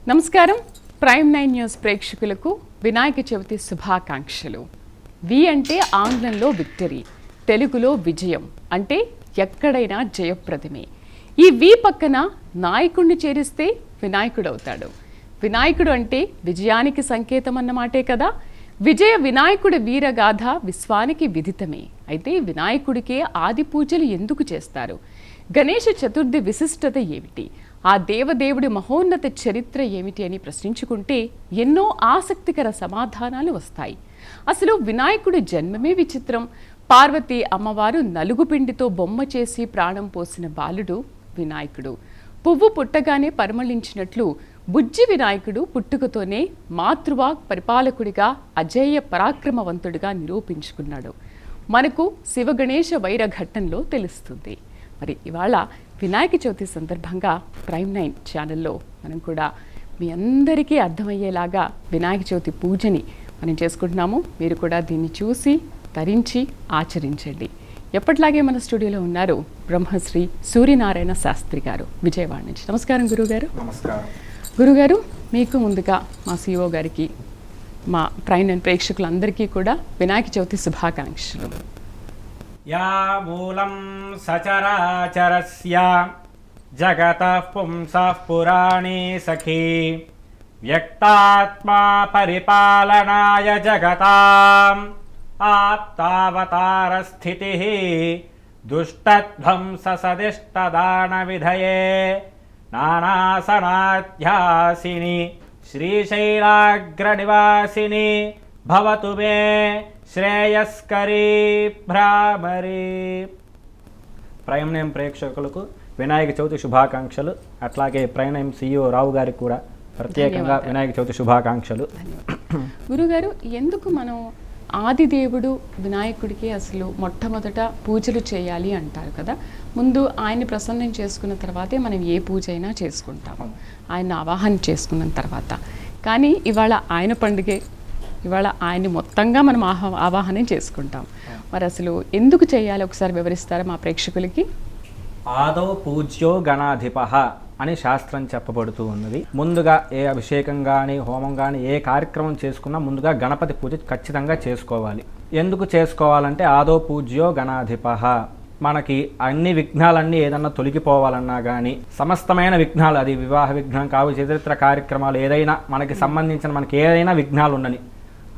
నమస్కారం. Prime 9 news ప్రేక్షకులకు వినాయక చవితి శుభాకాంక్షలు. వి అంటే ఆంగ్లంలో విక్టరీ, తెలుగులో విజయం, అంటే ఎక్కడైనా జయప్రదమే. ఈ వి పక్కన నాయకుడిని చేరిస్తే వినాయకుడు అవుతాడు. వినాయకుడు అంటే విజయానికి సంకేతం అన్నమాటే కదా. విజయ వినాయకుడి వీరగాథ విశ్వానికి విదితమే. అయితే వినాయకుడికే ఆది పూజలు ఎందుకు చేస్తారు? గణేష చతుర్థి విశిష్టత ఏమిటి? ఆ దేవదేవుడి మహోన్నత చరిత్ర ఏమిటి అని ప్రశ్నించుకుంటే ఎన్నో ఆసక్తికర సమాధానాలు వస్తాయి. అసలు వినాయకుడి జన్మమే విచిత్రం. పార్వతీ అమ్మవారు నలుగు పిండితో బొమ్మ చేసి ప్రాణం పోసిన బాలుడు వినాయకుడు. పువ్వు పుట్టగానే పరిమళించినట్లు బుజ్జి వినాయకుడు పుట్టుకతోనే మాతృవాక్ పరిపాలకుడిగా అజేయ పరాక్రమవంతుడిగా నిరూపించుకున్నాడు. మనకు శివగణేశ వైర ఘట్టంలో తెలుస్తుంది. మరి ఇవాళ వినాయక చవితి సందర్భంగా ప్రైమ్ 9 ఛానల్లో మనం కూడా మీ అందరికీ అర్థమయ్యేలాగా వినాయక చవితి పూజని మనం చేసుకుంటున్నాము. మీరు కూడా దీన్ని చూసి తరించి ఆచరించండి. ఎప్పటిలాగే మన స్టూడియోలో ఉన్నారు బ్రహ్మశ్రీ సూర్యనారాయణ శాస్త్రి గారు, విజయవాడ నుంచి. నమస్కారం గురుగారు. నమస్కారం గురుగారు. మీకు ముందుగా మా CEO గారికి, మా ప్రైమ్ 9 ప్రేక్షకులందరికీ కూడా వినాయక చవితి శుభాకాంక్షలు. యా మూలం సచరాచరస్య జగతః పుంసః పురాణే సఖీ వ్యక్తాత్మా పరిపాలనాయ జగతాం ఆప్తావతార స్థితిః దుష్టధ్వంస సదిష్టదాన విధయే నానాసనాధ్యాసిని శ్రీశైలాగ్రనివాసిని భవతు మే శ్రేయస్కరీ భ్రామరీ. ప్రైమ్ 9 ప్రేక్షకులకు వినాయక చవితి శుభాకాంక్షలు. అట్లాగే ప్రైమ్ 9 CEO రావు గారికి కూడా ప్రత్యేకంగా వినాయక చవితి శుభాకాంక్షలు. గురుగారు, ఎందుకు మనం ఆదిదేవుడు వినాయకుడికి అసలు మొట్టమొదట పూజలు చేయాలి అంటారు కదా? ముందు ఆయన్ని ప్రసన్నం చేసుకున్న తర్వాతే మనం ఏ పూజ అయినా చేసుకుంటాము, ఆయన ఆవాహన చేసుకున్న తర్వాత. కానీ ఇవాళ ఆయన పండుగే, ఇవాళ ఆయన్ని మొత్తంగా మనం ఆవాహనం చేసుకుంటాం. మరి అసలు ఎందుకు చేయాలి ఒకసారి వివరిస్తారా మా ప్రేక్షకులకి? ఆదౌ పూజ్యో గణాధిపః అని శాస్త్రం చెప్పబడుతూ ఉన్నది. ముందుగా ఏ అభిషేకం కానీ హోమం కానీ ఏ కార్యక్రమం చేసుకున్నా ముందుగా గణపతి పూజ ఖచ్చితంగా చేసుకోవాలి. ఎందుకు చేసుకోవాలంటే ఆదౌ పూజ్యో గణాధిపః. మనకి అన్ని విఘ్నాలన్నీ ఏదన్నా తొలగిపోవాలన్నా కానీ, సమస్తమైన విఘ్నాలు, అది వివాహ విఘ్నం కావు, చరిత్ర కార్యక్రమాలు ఏదైనా మనకి సంబంధించిన మనకి ఏదైనా విఘ్నాలు ఉండని,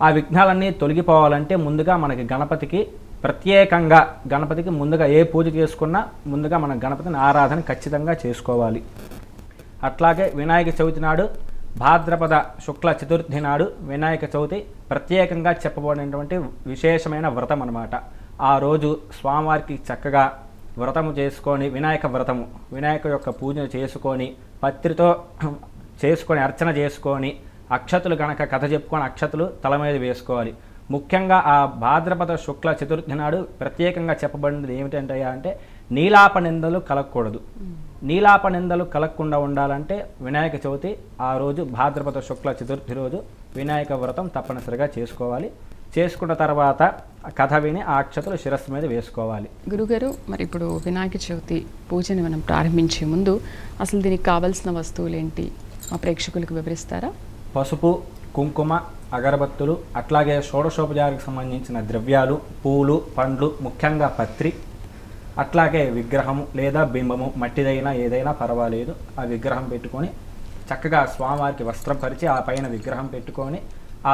ఆ విఘ్నాలన్నీ తొలగిపోవాలంటే ముందుగా మనకి గణపతికి ప్రత్యేకంగా, గణపతికి ముందుగా ఏ పూజ చేసుకున్నా ముందుగా మన గణపతిని ఆరాధన ఖచ్చితంగా చేసుకోవాలి. అట్లాగే వినాయక చవితి నాడు, భాద్రపద శుక్ల చతుర్థి నాడు వినాయక చవితి ప్రత్యేకంగా చెప్పబడినటువంటి విశేషమైన వ్రతం అన్నమాట. ఆ రోజు స్వామివారికి చక్కగా వ్రతము చేసుకొని, వినాయక వ్రతము, వినాయక యొక్క పూజను చేసుకొని, పత్రితో చేసుకొని అర్చన చేసుకొని, అక్షతులు కనుక కథ చెప్పుకొని అక్షతులు తల మీద వేసుకోవాలి. ముఖ్యంగా ఆ భాద్రపద శుక్ల చతుర్థి నాడు ప్రత్యేకంగా చెప్పబడినది ఏమిటంటే అంటే నీలాప నిందలు కలగకూడదు. నీలాప నిందలు కలగకుండా ఉండాలంటే వినాయక చవితి ఆ రోజు భాద్రపద శుక్ల చతుర్థి రోజు వినాయక వ్రతం తప్పనిసరిగా చేసుకోవాలి. చేసుకున్న తర్వాత కథ విని ఆ అక్షతులు శిరస్సు మీద వేసుకోవాలి. గురుగారు, మరి ఇప్పుడు వినాయక చవితి పూజని మనం ప్రారంభించే ముందు అసలు దీనికి కావాల్సిన వస్తువులు ఏంటి మా ప్రేక్షకులకు వివరిస్తారా? పసుపు, కుంకుమ, అగరబత్తులు, అట్లాగే షోడశోపచారికి సంబంధించిన ద్రవ్యాలు, పూలు, పండ్లు, ముఖ్యంగా పత్రి, అట్లాగే విగ్రహము లేదా బింబము, మట్టిదైనా ఏదైనా పర్వాలేదు. ఆ విగ్రహం పెట్టుకొని చక్కగా స్వామివారికి వస్త్రం పరిచి ఆ పైన విగ్రహం పెట్టుకొని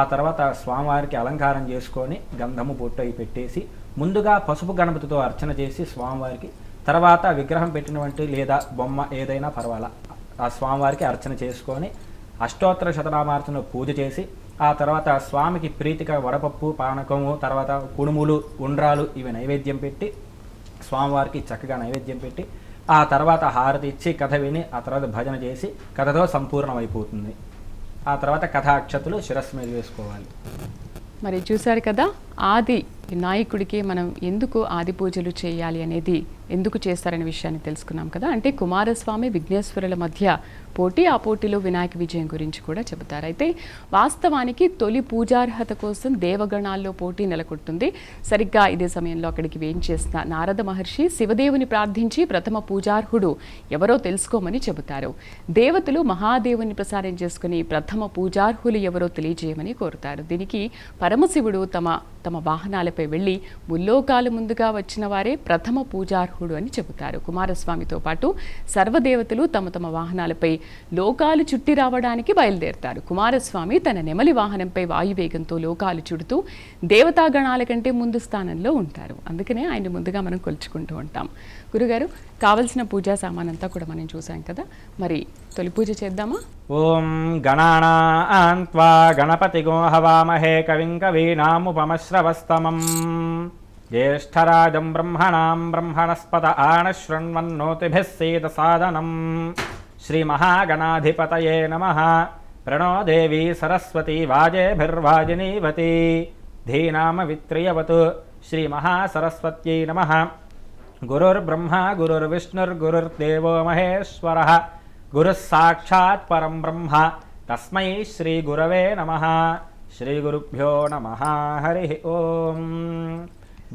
ఆ తర్వాత స్వామివారికి అలంకారం చేసుకొని గంధము బొట్టు అయి పెట్టేసి ముందుగా పసుపు గణపతితో అర్చన చేసి స్వామివారికి, తర్వాత విగ్రహం పెట్టినటువంటి లేదా బొమ్మ ఏదైనా పర్వాలా ఆ స్వామివారికి అర్చన చేసుకొని అష్టోత్తర శతనామార్చన పూజ చేసి ఆ తర్వాత స్వామికి ప్రీతిగా వడపప్పు, పానకము, తర్వాత కుడుములు, ఉండ్రాలు ఇవి నైవేద్యం పెట్టి స్వామివారికి చక్కగా నైవేద్యం పెట్టి ఆ తర్వాత హారతి ఇచ్చి కథ విని ఆ తర్వాత భజన చేసి కథతో సంపూర్ణమైపోతుంది. ఆ తర్వాత కథాక్షతులు శిరస్సు మీద వేసుకోవాలి. మరి చూశారు కదా, ఆది వినాయకుడికి మనం ఎందుకు ఆది పూజలు చేయాలి అనేది, ఎందుకు చేస్తారనే విషయాన్ని తెలుసుకున్నాం కదా. అంటే కుమారస్వామి విఘ్నేశ్వరుల మధ్య పోటీ, ఆ పోటీలో వినాయక విజయం గురించి కూడా చెబుతారు. అయితే వాస్తవానికి తొలి పూజార్హత కోసం దేవగణాల్లో పోటీ నెలకొంటుంది. సరిగ్గా ఇదే సమయంలో అక్కడికి వేంచేసిన నారద మహర్షి శివదేవుని ప్రార్థించి ప్రథమ పూజార్హుడు ఎవరో తెలుసుకోమని చెబుతారు. దేవతలు మహాదేవుని ప్రసారం చేసుకుని ప్రథమ పూజార్హులు ఎవరో తెలియజేయమని కోరుతారు. దీనికి పరమశివుడు తమ వాహనాలపై వెళ్ళి ముల్లోకాలు ముందుగా వచ్చిన వారే ప్రథమ పూజార్హుడు అని చెబుతారు. కుమారస్వామితో పాటు సర్వదేవతలు తమ వాహనాలపై లోకాలు చుట్టి రావడానికి బయలుదేరతారు. కుమారస్వామి తన నెమలి వాహనంపై వాయువేగంతో లోకాలు చుడుతూ దేవతాగణాల కంటే ముందు స్థానంలో ఉంటారు. అందుకనే ఆయన ముందుగా మనం కొలుచుకుంటూ ఉంటాం. గురుగారు, కావలసిన పూజా సామానంతా కూడా మనం చూసాం కదా, మరి తొలి పూజ చేద్దామా? ఓం గణానాం త్వా గణపతిగో హవామహే కవిం కవీనాముపమశ్రవస్తమం జ్యేష్ఠరాజం బ్రహ్మణాం బ్రహ్మణస్పత ఆనశృణ్వన్నోతిభిः సేదసాదనం శ్రీమహాగణాధిపతయే నమః. ప్రణో దేవీ సరస్వతి వాజేభిర్వాజినీవతి ధీనామవిత్రియవతు. శ్రీమహాసరస్వత్యై నమః. గురుర్బ్రహ్మ గురుర్విష్ణుర్గురుర్దేవో మహేశ్వరः గురుः సాక్షాత్ పరం బ్రహ్మ తస్మై శ్రీ గురవే నమః. శ్రీ గురుభ్యో నమః. హరి ఓం.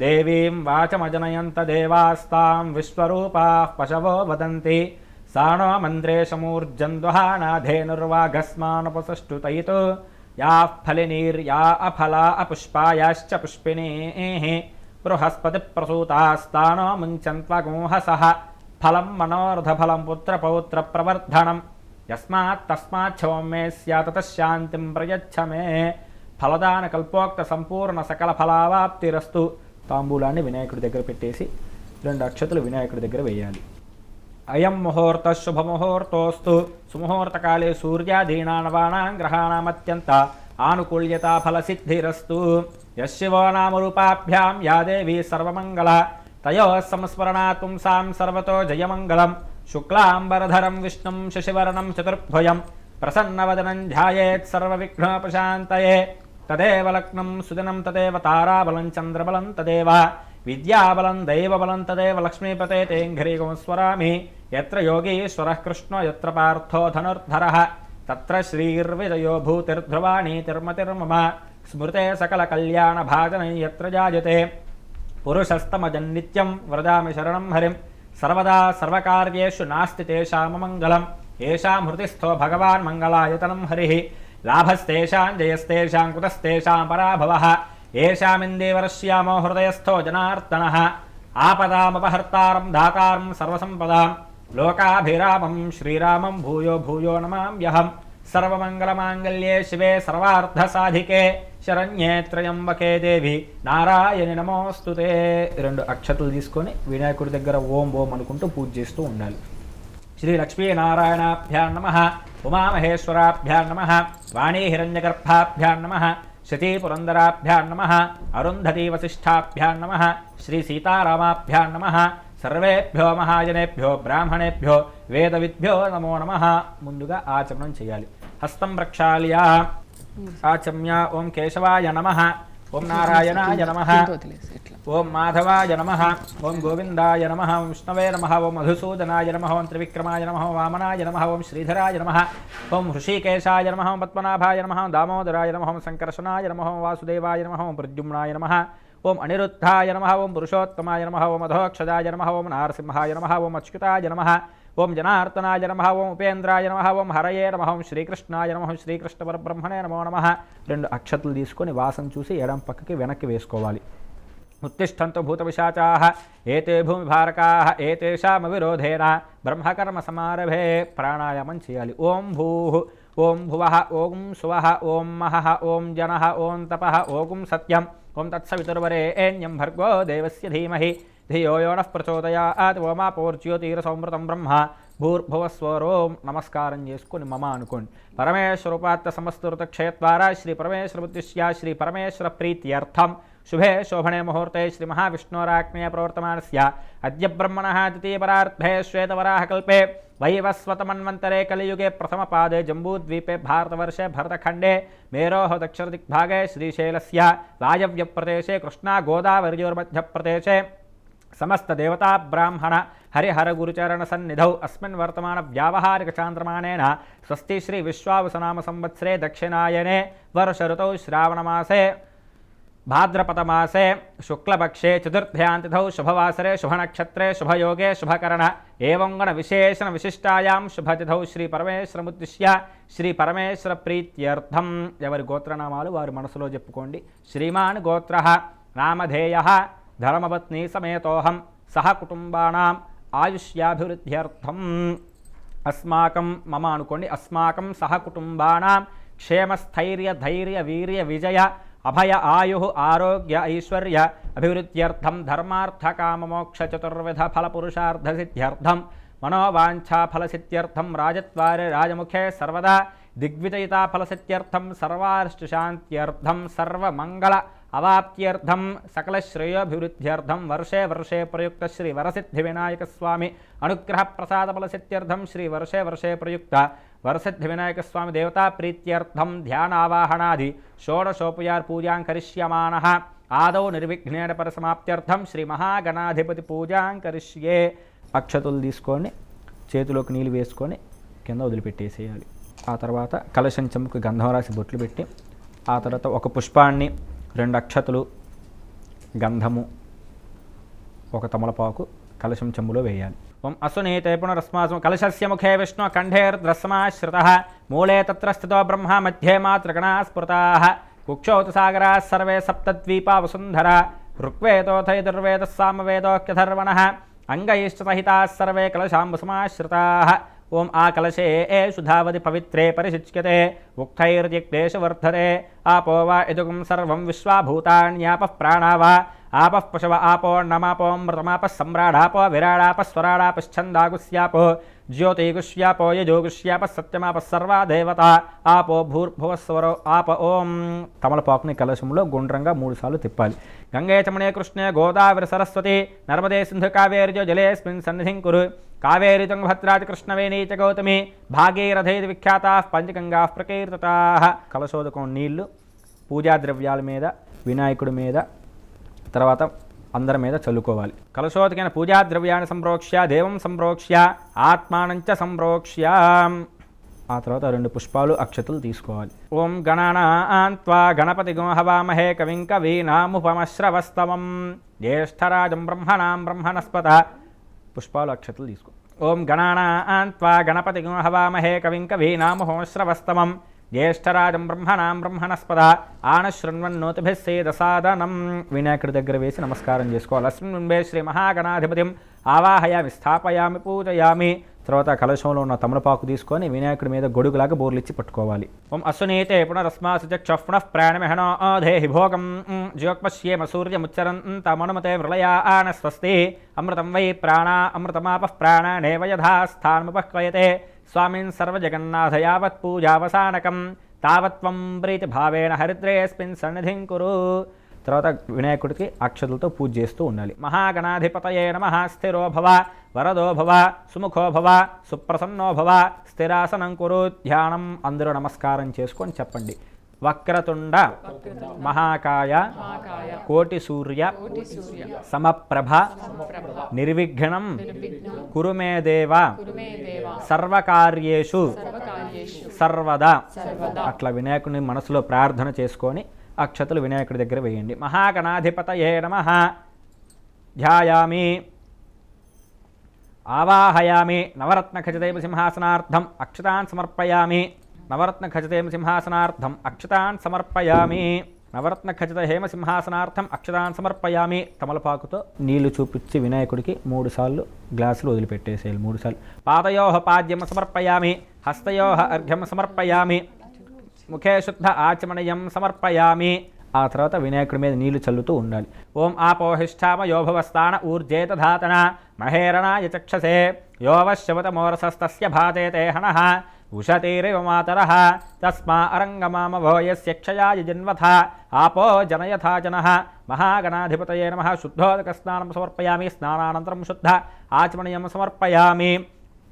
దేవీం వాచమజనయంత దేవాస్తాం విశ్వరూపాః పశవో వదంతి సానో మంత్రేశమూర్జన్దుహానాధేనుర్వాఘస్మానుపసష్టుతయితో యాః ఫలినీర్యా అఫలా అపుష్పాయాశ్చ పుష్పిణీః బృహస్పతి ప్రసూతాస్తానో ముంచన్త్వగుంహసః ఫలం మనోరథఫలం పుత్రపౌత్ర ప్రవర్ధనం యస్మాత్ తస్మాచ్చవం మే స్యాత్ తశాంతిం ప్రయచ్చ మే. ఫలదాన కల్పోక్త సంపూర్ణ సకల ఫలావాప్తిరస్తు. తాంబూలాన్ని వినాయకుడి దగ్గర పెట్టేసి 2 అక్షతలు వినాయకుడి దగ్గర వేయాలి. అయం ముహూర్త శుభముహూర్తోస్తు. సుముహూర్తకాలే సూర్యాదీనానవానాం గ్రహాణమత్యంత ఆనుకూల్యతా ఫలసిద్ధిరస్తు. యశివో నామరూపాభ్యాం యా దేవీ సర్వమంగళ తయో సంస్మరణాత్ పుంసాం సర్వతో జయమంగళం. శుక్లాంబరధరం విష్ణుం శశివర్ణం చతుర్భుజం ప్రసన్నవదనం ధ్యాయేత్ సర్వవిఘ్నోపశాంతయే. తదేవ లగ్నం సుదినం తదేవ తారాబలం చంద్రబలం తదేవ విద్యాబలం దైవబలం తదేవ లక్ష్మీపతే తేంఘ్రీగం స్వరామి. యత్ర యోగీశ్వరః కృష్ణో యత్ర పార్థో ధనుర్ధరః తత్ర శ్రీర్విజయో భూతిర్ధ్రువాణీతిర్మతిర్మమ. స్మృతే సకల కళ్యాణ భాజనం యత్ర జాయతే పురుషస్తమజన్నిత్యం వ్రజామి శరణం హరిం. సర్వదా సర్వకార్యేషు నాస్తి తేషామమంగళం. ఏషాం హృతిస్థో భగవాన్ మంగళాయతనం హరిః. లాభస్తేషాం జయస్తేషాం కుతస్తేషాం పరాభవః. ఏషామిందేవరశ్యామో హృదయస్థో జనార్దనః. ఆపదామపహర్తారం దాతారం సర్వసంపదాం లోకాభిరామం శ్రీరామం భూయో భూయో నమామ్యహం. సర్వమంగళమాంగళ్యే శివే సర్వార్థసాధికే శరణ్యే త్రయంబకే దేవి నారాయణి నమోస్తుతే. 2 అక్షతలు తీసుకొని వినాయకుడి దగ్గర ఓం ఓం అనుకుంటూ పూజ చేస్తూ ఉండాలి. శ్రీ లక్ష్మీనారాయణాభ్యాం నమః. ఉమామహేశ్వరాభ్యాం నమః. వాణీ హిరణ్యగర్భాభ్యాం నమః. శచీ పురందరాభ్యాం నమః. అరుంధతీ వసిష్ఠాభ్యాం నమః. శ్రీ సీతారామాభ్యాం నమః. సర్వేభ్యో మహాజనేభ్యో బ్రాహ్మణేభ్యో వేదవిద్భ్యో నమో నమః. ముందుగా ఆచమనం చేయాలి. హస్తం ప్రక్షాళ్య ఆచమ్య ఓం కేశవాయ నమః. ఓం నారాయణాయ నమః. ఓం మాధవాయ నమః. ఓం గోవిందాయ నమః. ఓం విష్ణవే నమః. ఓం మధుసూదనాయ నమః. ఓం త్రివిక్రమాయ నమః. ఓం వామనాయ నమః. ఓం శ్రీధరాయ నమః. ఓం హృషీకేశాయ నమః. ఓం పద్మనాభాయ నమః. ఓం దామోదరాయ నమః. ఓం సంకర్షణాయ నమః. ఓం వాసుదేవాయ నమః. ఓం ప్రద్యుమ్నాయ నమః. ఓం అనిరుద్ధాయ నమః. ఓం పురుషోత్తమాయ నమః. ఓం అధోక్షజాయ నమః. ఓం నారసింహాయ నమః. ఓం అచ్యుతాయ నమః. ఓం జనార్దనాయ నమః. ఓం ఉపేంద్రాయ నమః. ఓం హరయే నమః. ఓం శ్రీకృష్ణాయ నమః. శ్రీకృష్ణ పరబ్రహ్మణే నమో నమః. 2 అక్షతలు తీసుకొని వాసం చూసి ఎడం పక్కకి వెనక్కి వేసుకోవాలి. ఉత్తిష్టంతు భూతపిశాచాః ఏతే భూమిభారకాః ఏతేషామవిరోధేన బ్రహ్మకర్మ సమారభే. ప్రాణాయామం చేయాలి. ఓం భూః ఓం భువః ఓం సువః ఓం మహః ఓం జనః ఓం తపః ఓం సత్యం ఓం తత్సవితుర్వరేణ్యం భర్గో దేవస్య ధీమహి ధియో యో నః ప్రచోదయాత్. ఓమాపోర్జ్యోతిరసమృతం బ్రహ్మ భూర్భువస్వరోం. నమస్కారం చేసుకుని మమ అనుకోండి. పరమేశ్వరోపాత్త సమస్తృత క్షయద్వారా శ్రీ పరమేశ్వర బుద్ధిశ్యా శ్రీ పరమేశ్వర ప్రీత్యర్థం शुभे शोभने मुहूर्ते श्रीमहाविष्णोराज्ञया प्रवर्तमानस्य अद्य ब्रह्मणः द्वितीयपरार्धे श्वेतवराहकल्पे वैवस्वतमन्वन्तरे कलियुगे प्रथमपादे जम्बूद्वीपे भारतवर्षे भरतखण्डे मेरोः दक्षिणदिग्भागे श्रीशैलस्य वायव्यप्रदेशे कृष्णागोदावर्योर्मध्यप्रदेशे समस्त देवता ब्राह्मण हरिहर गुरुचरण सन्निधौ अस्मिन् वर्तमान व्यावहारिक चान्द्रमानेन स्वस्ति श्री विश्वावसुनाम संवत्सरे दक्षिणायने वर्ष ऋतौ श्रावणमासे भाद्रपदमासे शुक्लपक्षे चतुर्थ्यान्तिथौ शुभवासरे शुभनक्षत्रे शुभयोगे शुभकरण एवं गण विशेषण विशिष्टायां शुभतिथौ श्री परमेश्वरमुद्दिश्य श्री परमेश्वर प्रीत्यर्थम ఎవరి గోత్రనామాలు వారి మనసులో చెప్పుకోండి. శ్రీమాన్ గోత్రః నామధేయః ధర్మపత్ని సమేతోహం సహ కుటుంబానాం ఆయుష్యాభివృద్ధ్యర్థం అస్మాకం మమ అనుకోండి. అస్మాకం సహ కుటుంబానాం క్షేమస్థైర్య ధైర్య వీర్య విజయ అభయ ఆయు ఆరోగ్య ఐశ్వర్య అభివృద్ధ్యర్థం ధర్మార్థ కామమోక్ష చతుర్విధ ఫలపురుషార్థ సిద్ధ్యర్థం మనోవాంఛా ఫలసిద్ధ్యర్థం రాజద్వారే రాజముఖే సర్వదా దిగ్విజయితా ఫలసిద్ధ్యర్థం సర్వార్ష్టశాంత్యర్థం సర్వమంగళ అవాప్త్యర్థం సకల శ్రేయోభివృద్ధ్యర్థం వర్షే వర్షే ప్రయుక్త శ్రీ వరసిద్ధి వినాయక స్వామి అనుగ్రహ ప్రసాద ఫలసిద్ధ్యర్థం శ్రీ వర్షే వర్షే ప్రయుక్త వరసిద్ధి వినాయక స్వామి దేవతా ప్రీత్యర్థం ధ్యానావాహనాది షోడశోపచార పూజాం కరిష్యమానః ఆదౌ నిర్విఘ్నేన పరిసమాప్త్యర్థం శ్రీ మహాగణాధిపతి పూజాం కరిష్యే. అక్షతులు తీసుకొని చేతిలోకి నీళ్ళు వేసుకొని కింద వదిలిపెట్టేసేయాలి. ఆ తర్వాత కలశం చెంబుకు గంధం రాసి బొట్లు పెట్టి ఆ తర్వాత ఒక పుష్పాన్ని 2 అక్షతులు గంధము ఒక తమలపాకు కలశం చెంబులో వేయాలి. ఓం అసునీతే పునరస్మాసం కలశస్య ముఖే విష్ణు కంఠేర్ద్రస్మాశ్రితః మూలే తత్ర స్థితో బ్రహ్మ మధ్యే మాతృగణాః స్ఫురతాః కుక్షౌతు సాగరాः సర్వే సప్తద్వీపా వసుంధరా ఋగ్వేదోऽథ యజుర్వేదः సామవేదోऽఖ్యథర్వణः అంగైశ్చసహితాः సర్వే కలశాంబుసమాశ్రితాः. ఓం ఆ కలశే శుధావతి పవిత్రే పరిశుచ్యతే ఉక్తైర్యక్లేషు వర్ధతే ఆపో వా ఇదుగం సర్వం విశ్వాభూతాన్యాపః ప్రాణా వా ఆపః పశవ ఆపో నమాపోమృతమాపः సమ్రాడాపో విరాడాపः స్వరాడాపశ్చందాగుస్యాపో జ్యోతిగుష్యాపో యజోగుష్యాపः సత్యమాపः సర్వా దేవత ఆపో భూర్భువస్వరో ఆప. ఓం తమలపాకుని కలశంలో గుండ్రంగా 3 సార్లు తిప్పాలి. గంగే చమనే కృష్ణే గోదావరి సరస్వతి నర్మదే సింధు కావేర్యో జలేస్మిన్ సన్నిధిం కురు కావేరి తుంగభద్రాది కృష్ణవేణీ చ గౌతమి భాగీరథేది విఖ్యాతాః పంచగంగాః ప్రకీర్తితాః. కలశోదకం నీళ్లు పూజా ద్రవ్యాల మీద వినాయకుడి మీద తర్వాత అందరి మీద చల్లుకోవాలి. కలశోదకైన పూజా ద్రవ్యాన్ని సంప్రోక్ష్య దేవం సంప్రోక్ష్య ఆత్మానంచ సంప్రోక్ష్య. ఆ తర్వాత 2 పుష్పాలు అక్షతులు తీసుకోవాలి. ఓం గణానాన్త్వా గణపతిగం హవామహే కవిం కవీనాముపమశ్రవస్తవం జ్యేష్ఠరాజం బ్రహ్మణాం బ్రహ్మణస్పత. పుష్పాలు అక్షతులు తీసుకో. ఓం గణానాన్త్వా గణపతిగం హవామహే కవిం కవీనాముపమశ్రవస్తవం జ్యేష్ఠరాజం బ్రహ్మణాం బ్రహ్మణస్పద ఆనశృణ్వన్నోతిభిः సేదసాదనం. వినాయకుడి దగ్గర వేసి నమస్కారం చేసుకోవాలి. అస్మిన్ బింబే శ్రీ మహాగణాధిపతిం ఆవాహయామి స్థాపయామి పూజయామి. తర్వాత కలశంలో ఉన్న తమలపాకు తీసుకొని వినాయకుడి మీద గొడుగులాగా బోర్లిచ్చి పట్టుకోవాలి. ఓం అసునీతే పునరస్మాసు చక్షుః పునః ప్రాణమిహనో దేహి భోగం జ్యోక్పశ్యేమ సూర్యముచ్చరంతమనుమతే ప్రళయాన స్వస్తి అమృతం వై ప్రాణా అమృతమాపః ప్రాణానేవ యథా స్థానముపక్వయతే స్వామిన్ సర్వజగన్నాథ యావత్ పూజావసానకం తావత్వం ప్రీతిభావేన హరిద్రేస్మిన్ సన్నిధిం కురు. తర్వాత వినాయకుడికి అక్షతులతో పూజ చేస్తూ ఉండాలి. మహాగణాధిపతయే నమః స్థిరో భవ వరదో భవ సుముఖో భవ సుప్రసన్నో భవ స్థిరాసనం కురు. ధ్యానం అందరూ నమస్కారం చేసుకొని చెప్పండి. వక్రతుండ మహాకాయ కోటి సూర్య సమప్రభ నిర్విఘ్నం కురు మే దేవ సర్వకార్యేషు సర్వదా. అట్లా వినాయకుడిని మనసులో ప్రార్థన చేసుకొని అక్షతలు వినాయకుడి దగ్గర వేయండి. మహాగణాధిపతయే నమః ధ్యాయామి ఆవాహయామి నవరత్న ఖచితైవ సింహాసనార్థం అక్షతాన్ సమర్పయామి. నవరత్న ఖచితైవ సింహాసనార్థం అక్షతాన్ సమర్పయామి. నవరత్న ఖచిత హేమ సింహాసనార్థం అక్షతాన్ సమర్పయామి. తమలపాకుతో నీళ్లు చూపించి వినాయకుడికి 3 సార్లు గ్లాసులు వదిలిపెట్టేసేయాలి. 3 సార్లు. పాదయోః పాద్యం సమర్పయామి హస్తయోః అర్ఘ్యం సమర్పయామి ముఖే శుద్ధ ఆచమనయం సమర్పయామి. ఆ తర్వాత వినాయకుడి మీద నీళ్లు చల్లుతూ ఉండాలి. ఓం ఆపోహిష్టామ యోభవస్థాన ఊర్జేతధాతన మహేరణాయ చక్షసే యోవశవతమోరసస్తస్య భాతేతే హనః ఉషతీరివ మాతరః తస్మా అరంగమామభో యస్య క్షయాయ జన్వథ ఆపో జనయథా జనః మహాగణాధిపతయే నమః శుద్ధోదక స్నానం సమర్పయామి స్నానానంతరం శుద్ధ ఆచమనీయం సమర్పయామి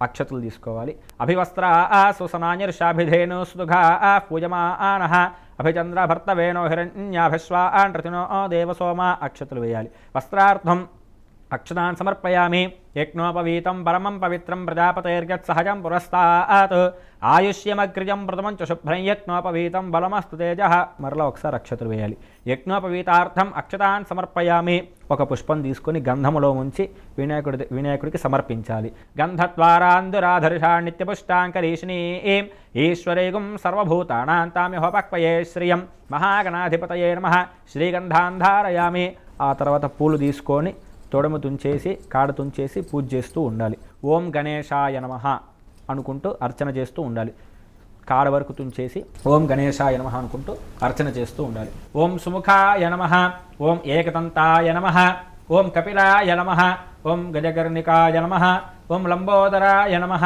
అక్షతులు తీసుకోవాలి అభివస్త్ర సుసనాన్యర్షాభిధేను సుదుఘా పూజమానః అభిచంద్ర భర్తవేణో హిరణ్యాభిశ్వాన్ దేవసోమ అక్షతులు వేయాలి వస్త్రార్థం అక్షతాన్ సమర్పయామి యజ్ఞోపవీతం పరమం పవిత్రం ప్రజాపతైర్యత్ సహజం పురస్తాత్ ఆయుష్యమగ్రిజం ప్రథమం చ శుభ్రం యజ్ఞోపవీతం బలమస్తు తేజః మరలా ఒకసారి అక్షతలు వేయాలి యజ్ఞోపవీతార్థం అక్షతాన్ సమర్పయామి ఒక పుష్పం తీసుకొని గంధములో ఉంచి వినాయకుడికి సమర్పించాలి గంధద్వారాందురాధర్షా నిత్యపుష్టాంకరీషిణీం ఈశ్వరేగుం సర్వభూతానాం తామిహోపక్వయే శ్రియం మహాగణాధిపతయే నమః శ్రీగంధాన్ ధారయామి ఆ తర్వాత పూలు తీసుకొని తొడము తుంచేసి కాడ తుంచేసి పూజ చేస్తూ ఉండాలి ఓం గణేశాయ నమః అనుకుంటూ అర్చన చేస్తూ ఉండాలి కాడ వరకు తుంచేసి ఓం గణేశాయ నమః అనుకుంటూ అర్చన చేస్తూ ఉండాలి ఓం సుముఖాయ నమః ఓం ఏకదంతాయ నమః ఓం కపిలాయ నమః ఓం గజగర్ణికాయ నమః ఓం లంబోదరాయ నమః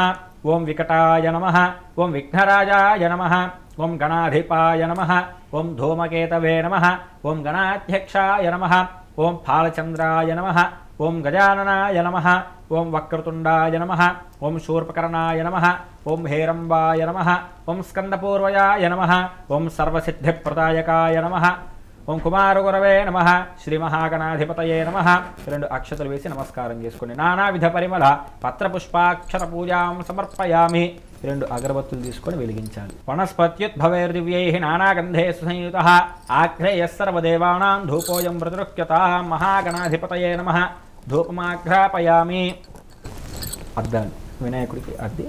ఓం వికటాయ నమః ఓం విఘ్నరాజాయ నమః ఓం గణాధిపాయ నమః ఓం ధూమకేతవే నమః ఓం గణాధ్యక్షాయ నమః ఓం ఫాలచంద్రాయ నమః ఓం గజాననాయ నమః ఓం వక్రతుండాయ నమః ఓం శూర్పకర్ణాయ నమః ఓం హేరంబాయ నమః ఓం స్కందపూర్వయాయ నమః ఓం సర్వసిద్ధిప్రదాయకాయ నమః ఓం కుమారగురవే నమః శ్రీ మహాగణాధిపతయే నమః రెండు అక్షతలు వేసి నమస్కారం చేసుకోండి నానావిధ పరిమళ పత్రపుష్పాక్షర పూజాం సమర్పయామి రెండు అగరబత్తులు తీసుకొని వెలిగించాలి వనస్పత్యుద్భవైర్దివ్యై నానాగంధేషు సంయుతః ఆగ్నేయః సర్వదేవానాం ధూపోయం ప్రతిరుహ్యతాం మహాగణాధిపతయే నమః ధూపమాఘ్రాపయామి అద్దాలి వినాయకుడికి అద్ది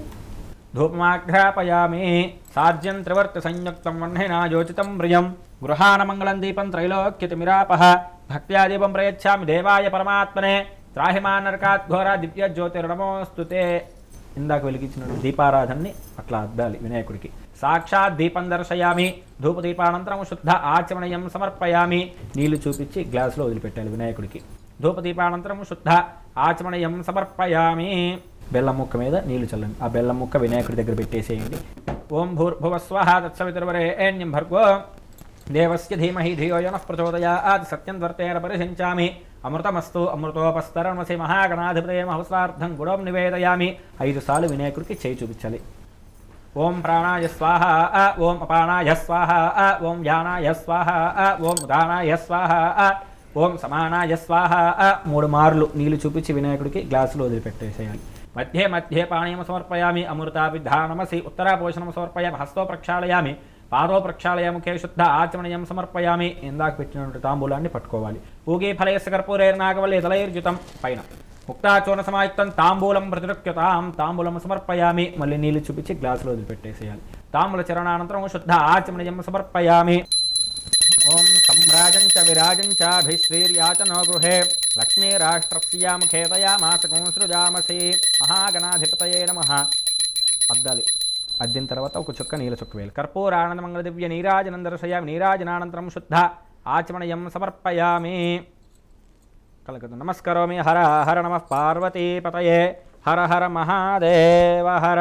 ధూపమాఘ్రాపయామి సార్జ్యం త్రివర్తి సంయుక్తం వహ్నినా యోచితం ప్రియం గృహాణమంగళం దీపం త్రైలోక్యతిమిరాపః భక్త్యా దీపం ప్రయచ్ఛామి దేవాయ పరమాత్మనే త్రాహిమాన్ నరకాద్ఘోర దివ్య జ్యోతిర్నమోస్తుతే ఇందాక వెలిగించిన దీపారాధనని అట్లా అద్దాలి వినాయకుడికి సాక్షాత్ దీపం దర్శయామి ధూపదీపానంతరం శుద్ధ ఆచమనీయం సమర్పయామి నీళ్లు చూపించి గ్లాసులో వదిలిపెట్టాలి వినాయకుడికి ధూపదీపానంతరం శుద్ధ ఆచమనీయం సమర్పయామి బెల్లం ముక్క మీద నీళ్లు చల్లండి ఆ బెల్లం ముక్క వినాయకుడి దగ్గర పెట్టేసేయండి ఓం భూర్భువస్వః తత్సవితుర్వరేణ్యం భర్గో దేవస్య ధీమహి ధియో యనః ప్రచోదయాత్ సత్యం వర్తేన పరిశించామి అమృతమస్తు అమృతోపస్తరణమసి మహాగణాధిపతయే మహస్వార్థం గుణం నివేదయామి 5 సార్లు వినాయకుడికి చేయి చూపించాలి ఓం ప్రాణాయ స్వాహ ఓం అపానాయ స్వాహ ఓం యానాయ స్వాహ ఓం ఉదానాయ స్వాహ ఓం సమానాయ స్వాహ 3 మార్లు నీళ్లు చూపించి వినాయకుడికి గ్లాసులో వదిలిపెట్టేసేయాలి మధ్యే మధ్యే పానీయం సమర్పయామి అమృతాభిధానమసి ఉత్తరాపోషణం సమర్పయామి హస్తో ప్రక్షాళయామి పాదో ప్రక్షాళయ ముఖే శుద్ధ ఆచమనీయం సమర్పయామి ఇందాక పెట్టినటువంటి తాంబూలాన్ని పట్టుకోవాలి పూగే ఫలయస్య కర్పూరైర్నాగవల్లి దళైర్యుతం పైన ముక్తాచూర్ణ సమాయుక్తం తాంబూలం ప్రతిరుక్యతాం తాంబూలం సమర్పయామి మళ్ళీ నీళ్లు చూపించి గ్లాసులో వదిలిపెట్టేసేయాలి తాంబూల చరణానంతరం శుద్ధ ఆచమనీయం సమర్పయామి ఓం సమ్రాజం చ విరాజం చాభిశ్రీర్యాచనో గృహే లక్ష్మీరాష్ట్రస్య ముఖేతయామాసకం సృజామసి మహాగణాధిపతయే నమః అద్దాలి అద్దిన తర్వాత ఒక చుక్క నీళ్ళ చుక్క వేయాలి కర్పూరానంద మంగళ దివ్య నీరాజనం దర్శయామి నీరాజనానంతరం శుద్ధ ఆచమనీయం సమర్పయామి కలకదు నమస్కరోమి హర హర నమః పార్వతీపతయే హర హర మహాదేవ హర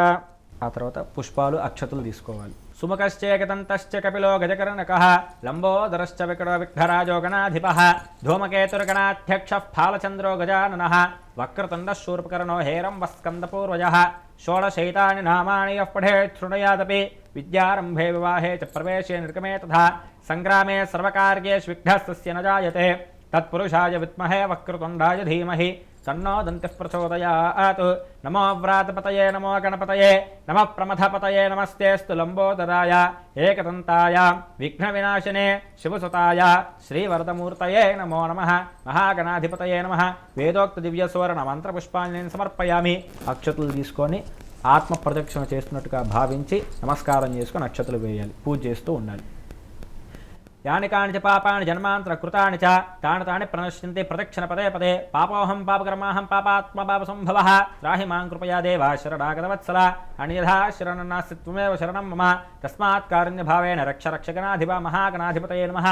ఆ తర్వాత పుష్పాలు అక్షతులు తీసుకోవాలి సుముఖశ్చేకదంతశ్చ కపిలో గజకర్ణకః లంబోదరశ్చ వికటో విఘ్నరాజో గణాధిపః ధూమకేతుర్గణాధ్యక్షః ఫాలచంద్రో గజాననః వక్రతుండః శూర్పకర్ణో హేరంబః స్కందపూర్వజः షోడశైతాని నామాని యః పఠేత్ శృణుయాదపి విద్యారంభే వివాహే చ ప్రవేశే నిర్గమే తథా సంగ్రామే సర్వకార్యేషు విఘ్నస్తస్య న జాయతే తత్పురుషాయ విద్మహే వక్రతుండాయ ధీమహి తన్నో దంతిః ప్రచోదయాత్ నమో వ్రాతపతయే నమో గణపతయే నమః ప్రమథపతయే నమస్తేస్తు లంబోదరాయ ఏకదంతాయ విఘ్నవినాశినే శివసుతాయ శ్రీవరదమూర్తయే నమో నమః మహాగణాధిపతయే నమః వేదోక్త దివ్యసువర్ణ మంత్రపుష్పాన్ని సమర్పయామి అక్షతులు తీసుకొని ఆత్మ ప్రదక్షిణ చేస్తున్నట్టుగా భావించి నమస్కారం చేసుకొని అక్షతులు వేయాలి పూజ చేస్తూ ఉండాలి యాని కాని చ పాపాని జన్మాంతర కృతాని చ తాని తాని ప్రణశ్యంతి ప్రదక్షిణ పదే పదే పాపోహం పాపకర్మాహం పాపాత్మ పాప సంభవః త్రాహి మాం కృపయా దేవ శరణాగతవత్సల అన్యథా శరణం నాస్తి త్వమేవ శరణం మమ తస్మాత్ కారుణ్యభావేన రక్ష రక్షగణాధిప మహాగణాధిపతయే నమః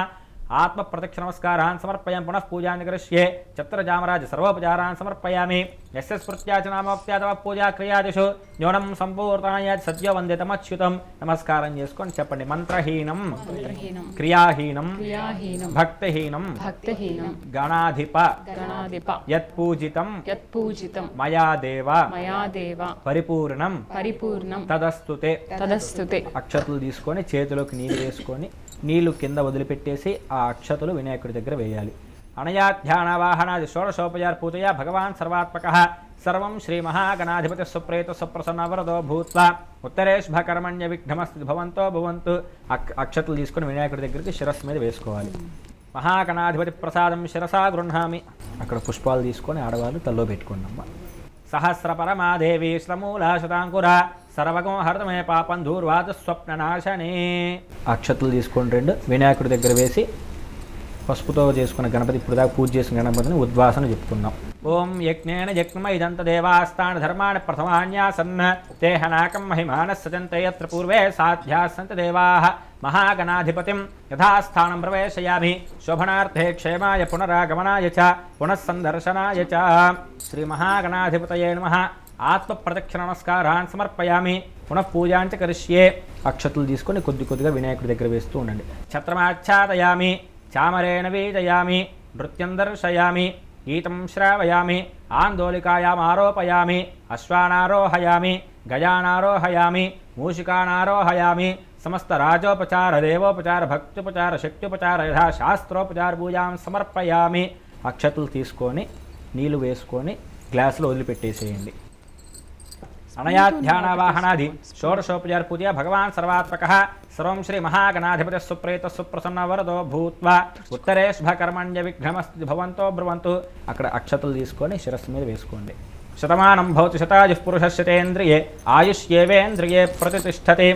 ఆత్మ ప్రదక్షిణ నమస్కారాన్ సమర్పయామి పునః పూజాన్ని కరిష్యే చత్రజామరాజ సర్వోపచారాన్ సమర్పయామి యస్య స్మృత్యా చ నామోక్త్యా తవ పూజా క్రియాదిషు న్యూనం సంపూర్ణాయ సద్య వందితమచ్యుతం. నమస్కారం చేసుకొని చెప్పండి. మంత్రహీనం క్రియాహీనం భక్తిహీనం గణాధిప యత్పూజితం మయా దేవ పరిపూర్ణం తదస్తుతే. అక్షతలు తీసుకొని చేతిలోకి నీళ్ళు వేసుకొని నీళ్లు కింద వదిలిపెట్టేసి ఆ అక్షతలు వినాయకుడి దగ్గర వేయాలి. అనయా ధ్యానవాహనాది షోడశోపచార పూజయా భగవాన్ సర్వాత్మక సర్వం శ్రీ మహాగణాధిపతి సుప్రేత సుప్రసన్న వరదో భూత్వా ఉత్తరేష్భకర్మణ్య విఘ్నమస్తి భవంతో భవంతు. అక్షతలు తీసుకొని వినాయకుడి దగ్గరికి శిరస్సు మీద వేసుకోవాలి. మహాగణాధిపతి ప్రసాదం శిరసా గృహామి. అక్కడ పుష్పాలు తీసుకొని ఆడవాళ్ళు తల్లో పెట్టుకోండమ్మ. సహస్ర పరమాదేవి శ్రమూలా శతాంకుర సర్వగం హరతమే పాపం దూర్వాత స్వప్ననాశనే. అక్షతలు తీసుకొని రెండు వినాయకుడి దగ్గర వేసి పసుపుతో చేసుకున్న గణపతి, ఇప్పుడు దాకా పూజ చేసిన గణపతిని ఉద్వాసన చెప్పుకుందాం. ఓం యజ్ఞేన యజ్ఞమ ఇదంత దేవాస్థాన ధర్మాణి ప్రథమాన్యాసన్న తేహనాకం మహిమాన సజంతే యత్ర పూర్వే సాధ్యాసంత దేవాః మహాగణాధిపతిం యథాస్థానం ప్రవేశయామి శోభనార్థే క్షేమాయ పునరాగమనాయ చ పునఃసందర్శనాయ చ. శ్రీ మహాగణాధిపతయే నమః. ఆత్మ ప్రదక్షిణ నమస్కారాన్ సమర్పయామి పునః పూజాంచ కరిష్యే. అక్షతలు తీసుకొని కొద్ది కొద్దిగా వినాయకుడి దగ్గర వేస్తూ ఉండండి. ఛత్రమాచ్ఛాదయామి చామరేణ వీజయామి నృత్యం దర్శయామి గీతం శ్రావయామి ఆందోళికాయాం ఆరోపయామి అశ్వానారోహయామి గజానారోహయామి మూషికానారోహయామి సమస్త రాజోపచార దేవోపచార భక్త్యుపచార శక్త్యుపచార యథా శాస్త్రోపచార పూజాం సమర్పయామి. అక్షతలు తీసుకొని నీళ్లు వేసుకొని గ్లాసులో వదిలిపెట్టేసేయండి. అనయా ధ్యానవాహనాది షోడశోపచార పూజ భగవాన్ సర్వాత్మక సర్వం శ్రీ మహాగణాధిపతి సుప్రేత సుప్రసన్న వరదో భూత్వా ఉత్తరేష్భకర్మణ్య విఘ్నమస్తి భవంతో బ్రువంతు. అక్కడ అక్షతలు తీసుకొని శిరస్సు మీద వేసుకోండి. శతమానం భవతి శతాయుః పురుషశతేంద్రియే ఆయుష్యేవేంద్రియే ప్రతిష్టతే.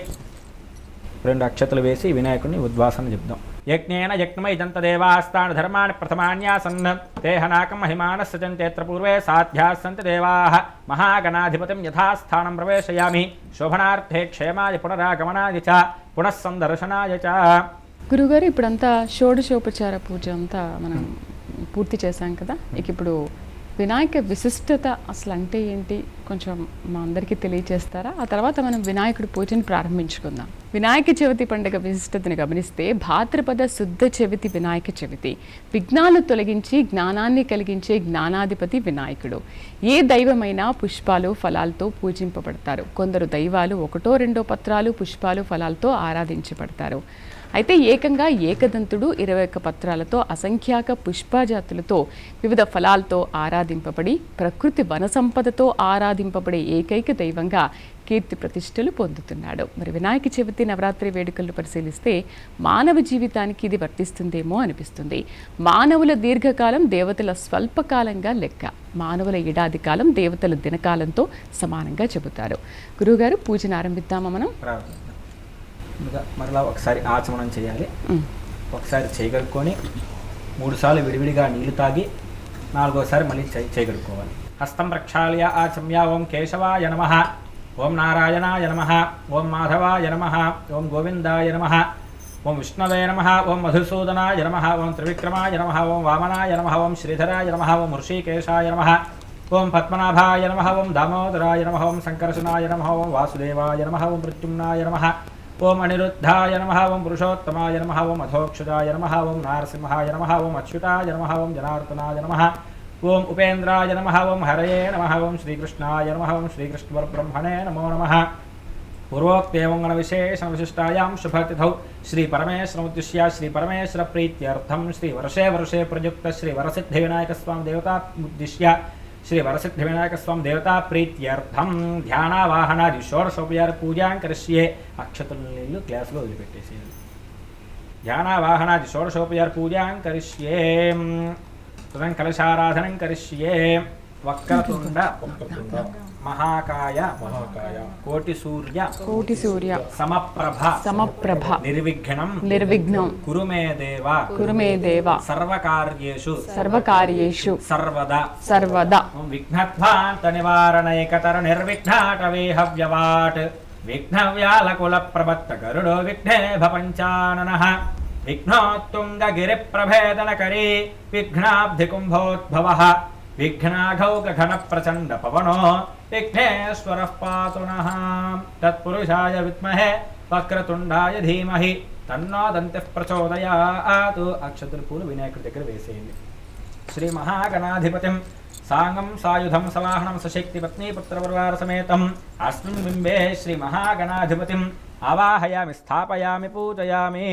రెండు అక్షతలు వేసి వినాయకుడిని ఉద్వాసన చెప్దాం. యజ్ఞేన యజ్ఞమ ఇదంత దేవాస్థాన ధర్మాణి ప్రథమాన్యాసన్న తేహనాకం మహిమాన సజంతేత్ర పూర్వే సాధ్యాసంత దేవాః మహాగణాధిపతిం యథాస్థానం ప్రవేశయామి శోభనార్థే క్షేమాయ పునరాగమనాయ చ పునఃసందర్శనాయ చ. గురుగారు, ఇప్పుడంతా షోడశోపచార పూజ అంతా మనం పూర్తి చేశాం కదా. ఇక ఇప్పుడు వినాయక విశిష్టత అసలు అంటే ఏంటి కొంచెం మా అందరికీ తెలియజేస్తారా? ఆ తర్వాత మనం వినాయకుడి పూజను ప్రారంభించుకుందాం. వినాయక చవితి పండుగ విశిష్టతను గమనిస్తే భాద్రపద శుద్ధ చవితి వినాయక చవితి. విఘ్నాలు తొలగించి జ్ఞానాన్ని కలిగించే జ్ఞానాధిపతి వినాయకుడు. ఏ దైవమైనా పుష్పాలు ఫలాలతో పూజింపబడతారు. కొందరు దైవాలు ఒకటో రెండో పత్రాలు పుష్పాలు ఫలాలతో ఆరాధించబడతారు. అయితే ఏకంగా ఏకదంతుడు 21 పత్రాలతో అసంఖ్యాక పుష్పజాతులతో వివిధ ఫలాలతో ఆరాధింపబడి ప్రకృతి వనసంపదతో ఆరాధింపబడే ఏకైక దైవంగా కీర్తి ప్రతిష్టలు పొందుతున్నాడు. మరి వినాయక చవితి నవరాత్రి వేడుకలను పరిశీలిస్తే మానవ జీవితానికి ఇది వర్తిస్తుందేమో అనిపిస్తుంది. మానవుల దీర్ఘకాలం దేవతల స్వల్పకాలంగా లెక్క. మానవుల ఏడాది కాలం దేవతల దినకాలంతో సమానంగా చెబుతారు. గురువుగారు, పూజను ఆరంభిద్దామా మనం? మరలా ఒకసారి ఆచమనం చేయాలి. ఒకసారి చేయగలుక్కొని 3 సార్లు విడివిడిగా నీళ్లు తాగి 4వసారి మళ్ళీ చేయగలుక్కోవాలి. హస్తం ప్రక్షాళ్య ఆచమ్య ఓం కేశవాయ నమః, ఓం నారాయణాయ నమః, ఓం మాధవాయ నమః, ఓం గోవిందాయ నమః, ఓం విష్ణవే నమః, ఓం మధుసూదనాయ నమః, ఓం త్రివిక్రమాయ నమః, ఓం వామనాయ నమః, ఓం శ్రీధరాయ నమః, ఓం ఋషికేశాయ నమః, ఓం పద్మనాభాయ నమః, ఓం దామోదరాయ నమః, ఓం సంకర్షణాయ నమః, ఓం వాసుదేవాయ నమః, ఓం మృత్యుమ్నాయ నమః, ఓం అనిరుద్ధాయ నమః, ఓం పురుషోత్తమాయ నమః, ఓం అధోక్షుదాయ నమః, ఓం నారసింహాయ నమః, ఓం అచ్యుతాయ నమః, ఓం జనార్దనాయ నమః, ఓం ఉపేంద్రాయ నమః, ఓం హరయే నమః, ఓం శ్రీకృష్ణాయ నమః, ఓం శ్రీకృష్ణపరబ్రహ్మణే నమో నమః. పూర్వోక్తేవం గణ విశేషణ విశిష్టాయాం శుభతిథౌ శ్రీ పరమేశ్వరముద్దిశ్య శ్రీ పరమేశ్వర ప్రీత్యర్థం శ్రీ వర్షే వర్షే ప్రయుక్త శ్రీ వరసిద్ధి వినాయక స్వామి దేవతా ఉద్దిశ్య శ్రీ వరసిద్ధి వినాయక స్వామి దేవతా ప్రీత్యర్థం ధ్యానావాహనాది షోడశోపచార పూజాం కరిష్యే. అక్షతుల నీళ్ళు గ్లాసులో వదిలిపెట్టేసేయాలి. ధ్యానావాహనాది షోడశోపచార పూజాం కరిష్యే. తదం కలశారాధనం కరిష్యే. వక్రతుండ మహాకాయ కోటి సూర్య సమప్రభ నిర్విఘ్నం కురు మే దేవ సర్వకార్యేషు సర్వదా. విఘ్నధ్వాంత నివారణైకతర నిర్విఘ్నాటవేహవ్యవాట్ విఘ్నవ్యాలకుల ప్రబత్త గరుడో విఘ్నేభ పంచాననః. విఘ్నోత్తుంగగిరిప్రభేదనకరీ విఘ్నాబ్ధికుంభోద్భవః విఘ్నాఘౌగఘనప్రచండపవనో విఘ్నేశ్వరः పాతు నః. తత్పురుషాయ విద్మహే వక్రతుండాయ ధీమహి తన్నో దంతిః ప్రచోదయాత్. అక్షతల పూలు వినాయకుడి దగ్గర వేసేయండి. శ్రీ మహాగణాధిపతిం సాంగం సాయుధం సవాహనం సశక్తి పత్ని పుత్రపరివార సమేతం అస్మిన్ బింబే శ్రీ మహాగణాధిపతిం ఆవాహయామి స్థాపయామి పూజయామి.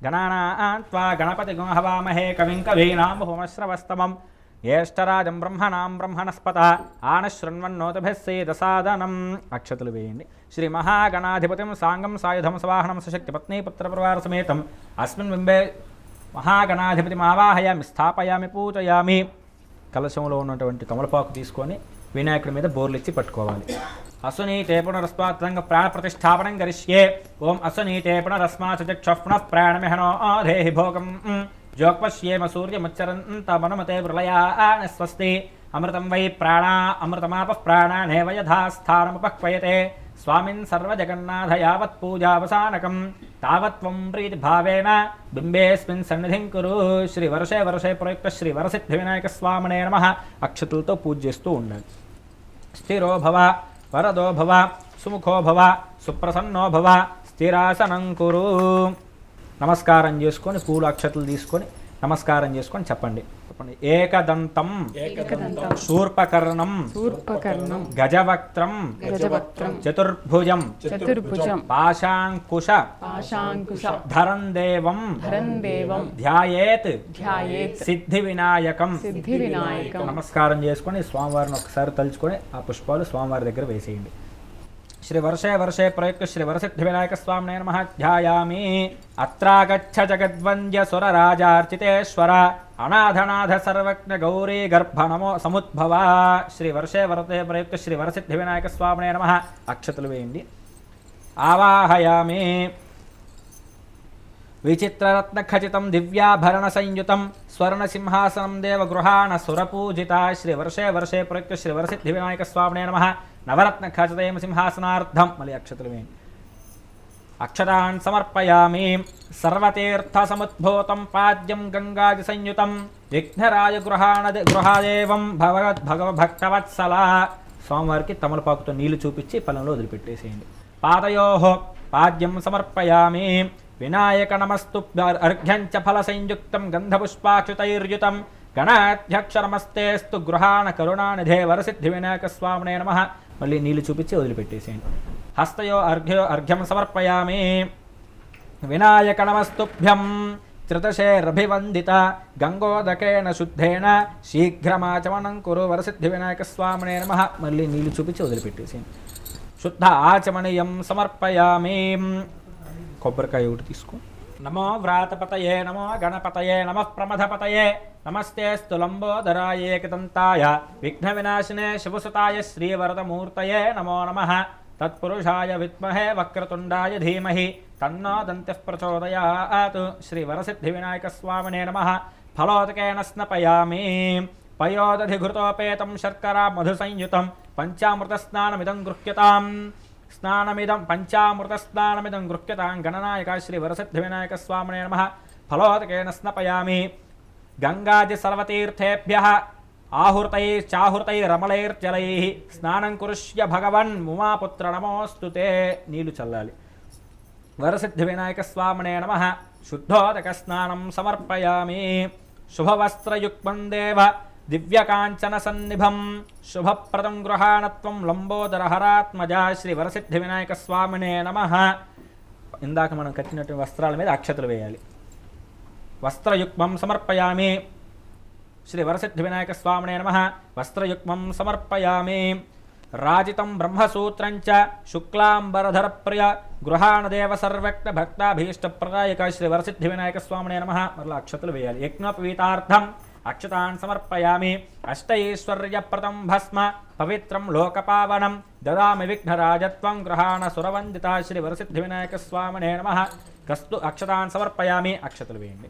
గణానాం త్వా గణపతిగం హవామహే కవిం కవీనాం హోమశ్రవస్తమం జ్యేష్ఠరాజం బ్రహ్మణాం బ్రహ్మణస్పత ఆనశృణ్వన్నోతభిः సేదసాదనం. అక్షతలు వేయండి. శ్రీ మహాగణాధిపతిం సాంగం సాయుధం సవాహనం సశక్తి పత్ని పుత్రపరివార సమేతం అస్మిన్ బింబే మహాగణాధిపతి ఆవాహయామి స్థాపయామి పూజయామి. కలశంలో ఉన్నటువంటి తమలపాకు తీసుకొని వినాయకుడి మీద బోర్లిచ్చి పట్టుకోవాలి. అసునీతే పునరస్మాత్రంగ ప్రాణ ప్రతిష్టాపనం కరిష్యే. ఓం అసునీతే పునరస్మాచక్షః పునః ప్రాణమిహనో దేహి భోగం జోక్పశ్యేమ సూర్యముచ్చరంతమనుమతే ప్రళయాన స్వస్తి. అమృతం వై ప్రాణా అమృతమాపః ప్రాణానేవ యథా స్థానముపక్వయతే. స్వామిన్ సర్వజగన్నాథ యావత్ పూజావసానకం తావత్వం ప్రీతిభావేన బింబేస్మిన్ సన్నిధిం కురు. శ్రీ వర్షే వర్షే ప్రయుక్త శ్రీ వరసిద్ధి వినాయక స్వామినే నమః. అక్షతులతో పూజ చేస్తూ ఉండాలి. స్థిరో భవ వరదో భవ సుముఖో భవ సుప్రసన్నో భవ స్థిరాసనం కురు. నమస్కారం చేసుకొని పూలు అక్షతలు తీసుకొని నమస్కారం చేసుకొని చెప్పండి. ఏకదంతం శూర్పకర్ణం గజవక్త్రం చతుర్భుజం పాశాంకుశ ధరం దేవం ధ్యాయేత్ సిద్ధి వినాయకం. నమస్కారం చేసుకొని స్వామివారిని ఒకసారి తలుచుకొని ఆ పుష్పాలు స్వామివారి దగ్గర వేసేయండి. శ్రీ వర్షే వర్షే ప్రయుక్త శ్రీ వరసిద్ధి వినాయక స్వామినే నమః ధ్యాయామి. అత్రాగచ్చ జగద్వంద్య సురరాజార్చితేశ్వర అనాథనాథ సర్వజ్ఞ గౌరీ గర్భ నమో సముద్భవ. శ్రీ వర్షే వరతే ప్రయుక్త శ్రీ వరసిద్ధి వినాయక స్వామినే నమః. అక్షతలు వేయండి. ఆవాహయామి. విచిత్రరత్న ఖచితం దివ్యాభరణ సంయుతం స్వర్ణసింహాసనం దేవగృహాణ సురపూజిత. శ్రీ వర్షే వర్షే ప్రయుక్త శ్రీ వరసిద్ధి వినాయక స్వామినే నమః. నవరత్న ఖచితేమ సింహాసనార్థం. మళ్ళీ అక్షతలు వేయండి. అక్షతాన్ సమర్పయామి. సర్వతీర్థ సముద్భూతం పాద్యం గంగాది సంయుతం విఘ్నరాజ గృహాదేవం భగవద్భక్తవత్సల. స్వామివారికి తమలపాకుతో నీళ్లు చూపించి పళ్ళంలో వదిలిపెట్టేసేయండి. పాదయోః పాద్యం సమర్పయామి. వినాయక నమస్తు అర్ఘ్యంచ ఫల సంయుక్తం గంధపుష్పాక్షతైర్యుతం గణాధ్యక్ష నమస్తేస్తు గృహాణ కరుణానిధే వరసిద్ధి వినాయక స్వామినే నమః. మళ్ళీ నీళ్లు చూపించి వదిలిపెట్టేసేయండి. హస్తయో అర్ఘ్యం సమర్పయామి. వినాయక నమస్తుభ్యం త్రిదశేరభివందిత గంగోదకేన శుద్ధేన శీఘ్రమాచమనం కురు వరసిద్ధి వినాయక స్వామినే నమః. మళ్ళీ నీళ్లు చూపించి వదిలిపెట్టేసేయండి. శుద్ధ ఆచమనీయం సమర్పయామి. కొబ్బరికాయ ఒకటి తీసుకో. నమో వ్రాతపతయే నమో గణపతయే నమః ప్రమథపతయే నమస్తేస్తు లంబోదరాయ ఏకదంతాయ విఘ్న వినాశినే శివసుతాయ శ్రీవరదమూర్తయే నమో నమః. తత్పురుషాయ విద్మహే వక్రతుండాయ ధీమహి తన్నో దంతిః ప్రచోదయాత్. శ్రీ వరసిద్ధి వినాయక స్వామినే నమః. ఫలోదకేన స్నపయామి. పయోదధిఘృతోపేతం శర్కరా మధు సంయుతం పంచామృత స్నానమిదం గృహ్యతాం. పంచామృత స్నానమిదం గృహ్యతాం గణనాయక శ్రీ వరసిద్ధి వినాయక స్వామినే నమః. ఫలోదకేన స్నపయామి. గంగాది సర్వతీర్థేభ్యః ఆహృతైశ్చాహృతైరమలైర్జలైః స్నానం కురుష్య భగవన్ ఉమాపుత్ర నమోస్తుతే. నీళ్లు చల్లాలి. వరసిద్ధి వినాయక స్వామినే నమః. శుద్ధోదక స్నానం సమర్పయామి. శుభవస్త్రయుక్తం దేవ దివ్యకాంచన సన్నిభం శుభప్రదం గృహాణత్వం లంబోదరహరాత్మజ. శ్రీ వరసిద్ధి వినాయక స్వామినే నమః. ఇందాక మనం కట్టినటువంటి వస్త్రాల మీద అక్షతలు వేయాలి. వస్త్రయుక్మం సమర్పయామి. శ్రీ వరసిద్ధి వినాయక స్వామినే నమః. వస్త్రయుక్మం సమర్పయామి. రాజితం బ్రహ్మసూత్రం చ శుక్లాంబరధర ప్రియ గృహాణదేవ సర్వజ్ఞ భక్తాభీష్టప్రదాయక శ్రీ వరసిద్ధి వినాయక స్వామినే నమః. మరలా అక్షతలు వేయాలి. యజ్ఞోపవీతార్థం అక్షతాన్ సమర్పయామి. అష్టైశ్వర్యప్రదం భస్మ పవిత్రం లోకపావనం దదామి విఘ్నరాజత్వం గృహాణ సురవందిత. శ్రీ వరసిద్ధి వినాయక స్వామినే నమః. అక్షతాన్ సమర్పయామి. అక్షతలు వేయండి.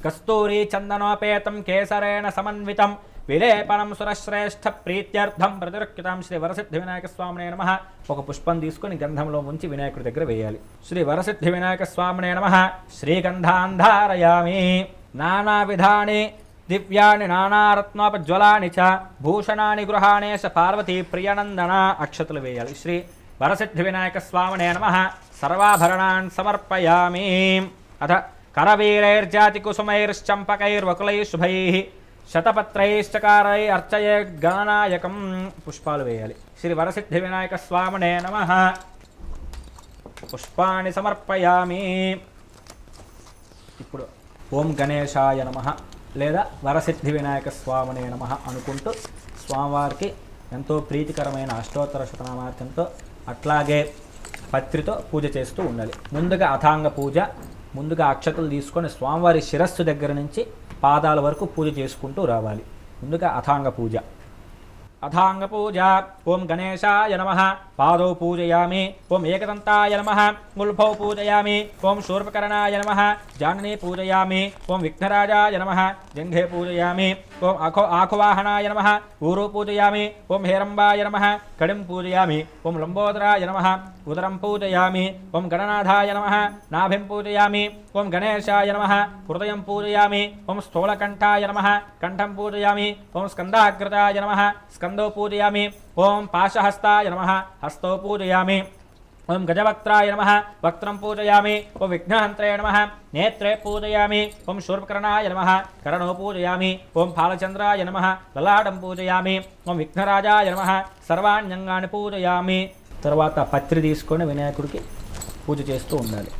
కస్తూరీ చందనోపేతం కేసరేణ సమన్వితం విలేపనం సురశ్రేష్ఠ ప్రీత్యర్థం ప్రతిరక్షితాం శ్రీ వరసిద్ధి వినాయక స్వామినే నమః. ఒక పుష్పం తీసుకొని గంధంలో ముంచి వినాయకుడి దగ్గర వేయాలి. శ్రీ వరసిద్ధి వినాయక స్వామినే నమః. శ్రీగంధాంధారయామి. నానా విధాని దివ్యాని నానారత్నోపజ్వలాని చ భూషణాని గృహాణేశ పార్వతీ ప్రియనందన. అక్షతలు వేయాలి. శ్రీ వరసిద్ధి వినాయక స్వామినే నమః. సర్వాభరణాన్ సమర్పయామి. అథ కరవీరైర్జాతి కుసుమైర్చంపకైర్వకులై శుభైః శతపత్రైశ్చకారై అర్చయే గణనాయకం. పుష్పాలు వేయాలి. శ్రీ వరసిద్ధి వినాయక స్వామినే నమః. పుష్పాన్ని సమర్పయామి. ఇప్పుడు ఓం గణేశాయ నమః లేదా వరసిద్ధి వినాయక స్వామినే నమః అనుకుంటూ స్వామివారికి ఎంతో ప్రీతికరమైన అష్టోత్తర శతనామార్చనతో అట్లాగే పత్రితో పూజ చేస్తూ ఉండాలి. ముందుగా అథాంగ పూజ. ముందుగా అక్షతలు తీసుకొని స్వామివారి శిరస్సు దగ్గర నుంచి పాదాల వరకు పూజ చేసుకుంటూ రావాలి. ముందుగా అథాంగ పూజ. అథాంగ పూజ. ఓం గణేశాయ నమః. పాదౌ పూజయామి. ఓం ఏకదంతాయ నమః. గుల్ఫౌ పూజయామి. ఓం శూర్పకర్ణాయ నమః. జాననీ పూజయామి. ఓం విఘ్నరాజాయ నమః. జంఘే పూజయామి. ఓం ఆకువాహనాయ నమః. ఊరు పూజయామి. ఓం హేరంబాయ నమః. కడిం పూజయామి. ఓం లంబోదరాయ నమః. ఉదరం పూజయామి. ఓం గణనాథాయ నమః. నాభిం పూజయామి. ఓం గణేశాయ నమః. హృదయం పూజయామి. ఓం స్థూలకంఠాయ నమః. కంఠం పూజయామి. ఓం స్కందాగ్రతాయ నమః. స్కందో పూజయామి. ఓం పాశహస్తాయ నమః. హస్తో పూజయామి. ఓం గజవక్త్రాయ నమః. వక్త్రం పూజయామి. ఓం విఘ్నహంత్రే నమః. నేత్రే పూజయామి. ఓం శూర్పకర్ణాయ నమః. కరణో పూజయామి. ఓం ఫాలచంద్రాయ నమః. లలాటం పూజయామి. ఓం విఘ్నరాజాయ నమః. సర్వాణ్యంగాన్ని పూజయామి. తర్వాత పత్రి తీసుకొని వినాయకుడికి పూజ చేస్తూ ఉండాలి.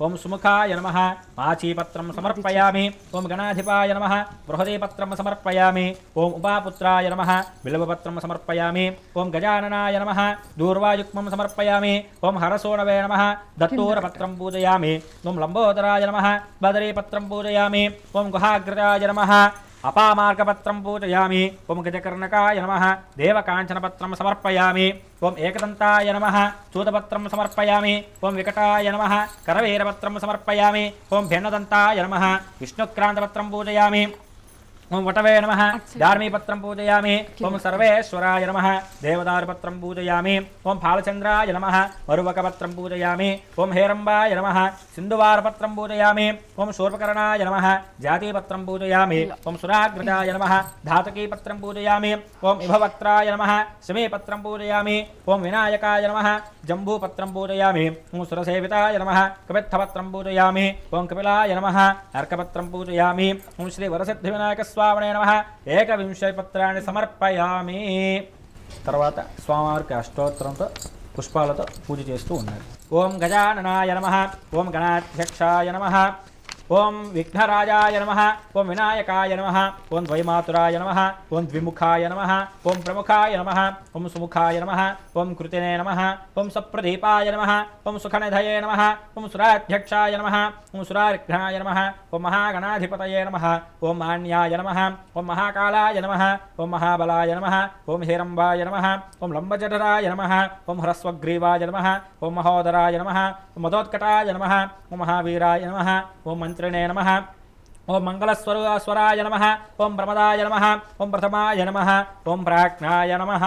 ఓం సుముఖాయ నమః. మాచీపత్రం సమర్పయామి. ఓం గణాధిపాయ నమః. బృహదీపత్రం సమర్పయామి. ఓం ఉపాపుత్రాయ నమః. బిల్వపత్రం సమర్పయామి. ఓం గజాననాయ నమః. దూర్వాయుక్మం సమర్పయామి. ఓం హరసోణవే నమః. దత్తూరపత్రం పూజయామి. ఓం లంబోదరాయ నమః. బదరీపత్రం పూజయామి. ఓం గుహాగ్రజాయ నమః. అపామార్గపత్రం పూజయామి. ఓం గజకర్ణకాయ నమః. దేవకాంచనపత్రం సమర్పయామి. ఓం ఏకదంతాయ నమః. చూతపత్రం సమర్పయామి. ఓం వికటాయ నమః. కరవీరపత్రం సమర్పయామి. ఓం భిన్నదంతాయ నమః. విష్ణుక్రాంతపత్రం పూజయామి. ఓం వటవే నమః. ధార్మీపత్రం పూజయామి. ఓం సర్వేశ్వరాయ నమః. దేవదారుపత్రం పూజయామి. ఓం ఫాలచంద్రాయ నమః. మరువకపత్రం పూజయామి. ఓం హేరంబాయ నమః. సింధువారపత్రం పూజయామి. ఓం శూర్పకర్ణాయ నమః. జాతీపత్రం పూజయామి. ఓం సురాగ్రజాయ నమః. ధాతకీపత్రం పూజయామి. ఓం ఇభవక్త్రాయ నమః. శమీపత్రం పూజయామి. ఓం వినాయకాయ నమః. జంబూపత్రం పూజయామి. ఓం సురసేవితాయ నమః. కపిత్తపత్రం పూజయామి. ఓం కపిలాయ నమః. అర్కపత్రం పూజయామి. ఓం శ్రీ వరసిద్ధి వినాయక స్వామినే నమః. 21 పత్రాన్ని సమర్పయామి. తర్వాత స్వామివారికి అష్టోత్తరంతో పుష్పాలతో పూజ చేస్తూ ఉన్నారు. ఓం గజాననాయ నమః. ఓం గణాధ్యక్షాయ నమః. ఓం విఘ్నరాజాయ నమః. ఓం వినాయకాయ నమః. ఓం ద్వైమాతురాయ నమః. ఓం ద్విముఖాయ నమః. ఓం ప్రముఖాయ నమః. ఓం సుముఖాయ నమః. ఓం కృతినే నమః. ఓం సప్రదీపాయ నమః. ఓం సుఖనిధయే నమః. ఓం సురాధ్యక్షాయ నమః. ఓం సురారిఘ్నాయ నమః. ఓం మహాగణాధిపతయే నమః. ఓం మాన్యాయ నమః. ఓం మహాకాళాయ నమః. ఓం మహాబలాయ నమః. ఓం హిరంబాయ నమః. ఓం లంబజఠరాయ నమః. ఓం హ్రస్వగ్రీవాయ నమః. ఓం మహోదరాయ నమః. ఓం మదోత్కటాయ నమః. ఓం మహావీరాయ నమః. ఓం మంత్రిణే నమః. ఓం మంగళస్వరాయ నమః. ఓం ప్రమదాయ నమః. ఓం ప్రథమాయ నమః. ఓం ప్రాజ్ఞాయ నమః.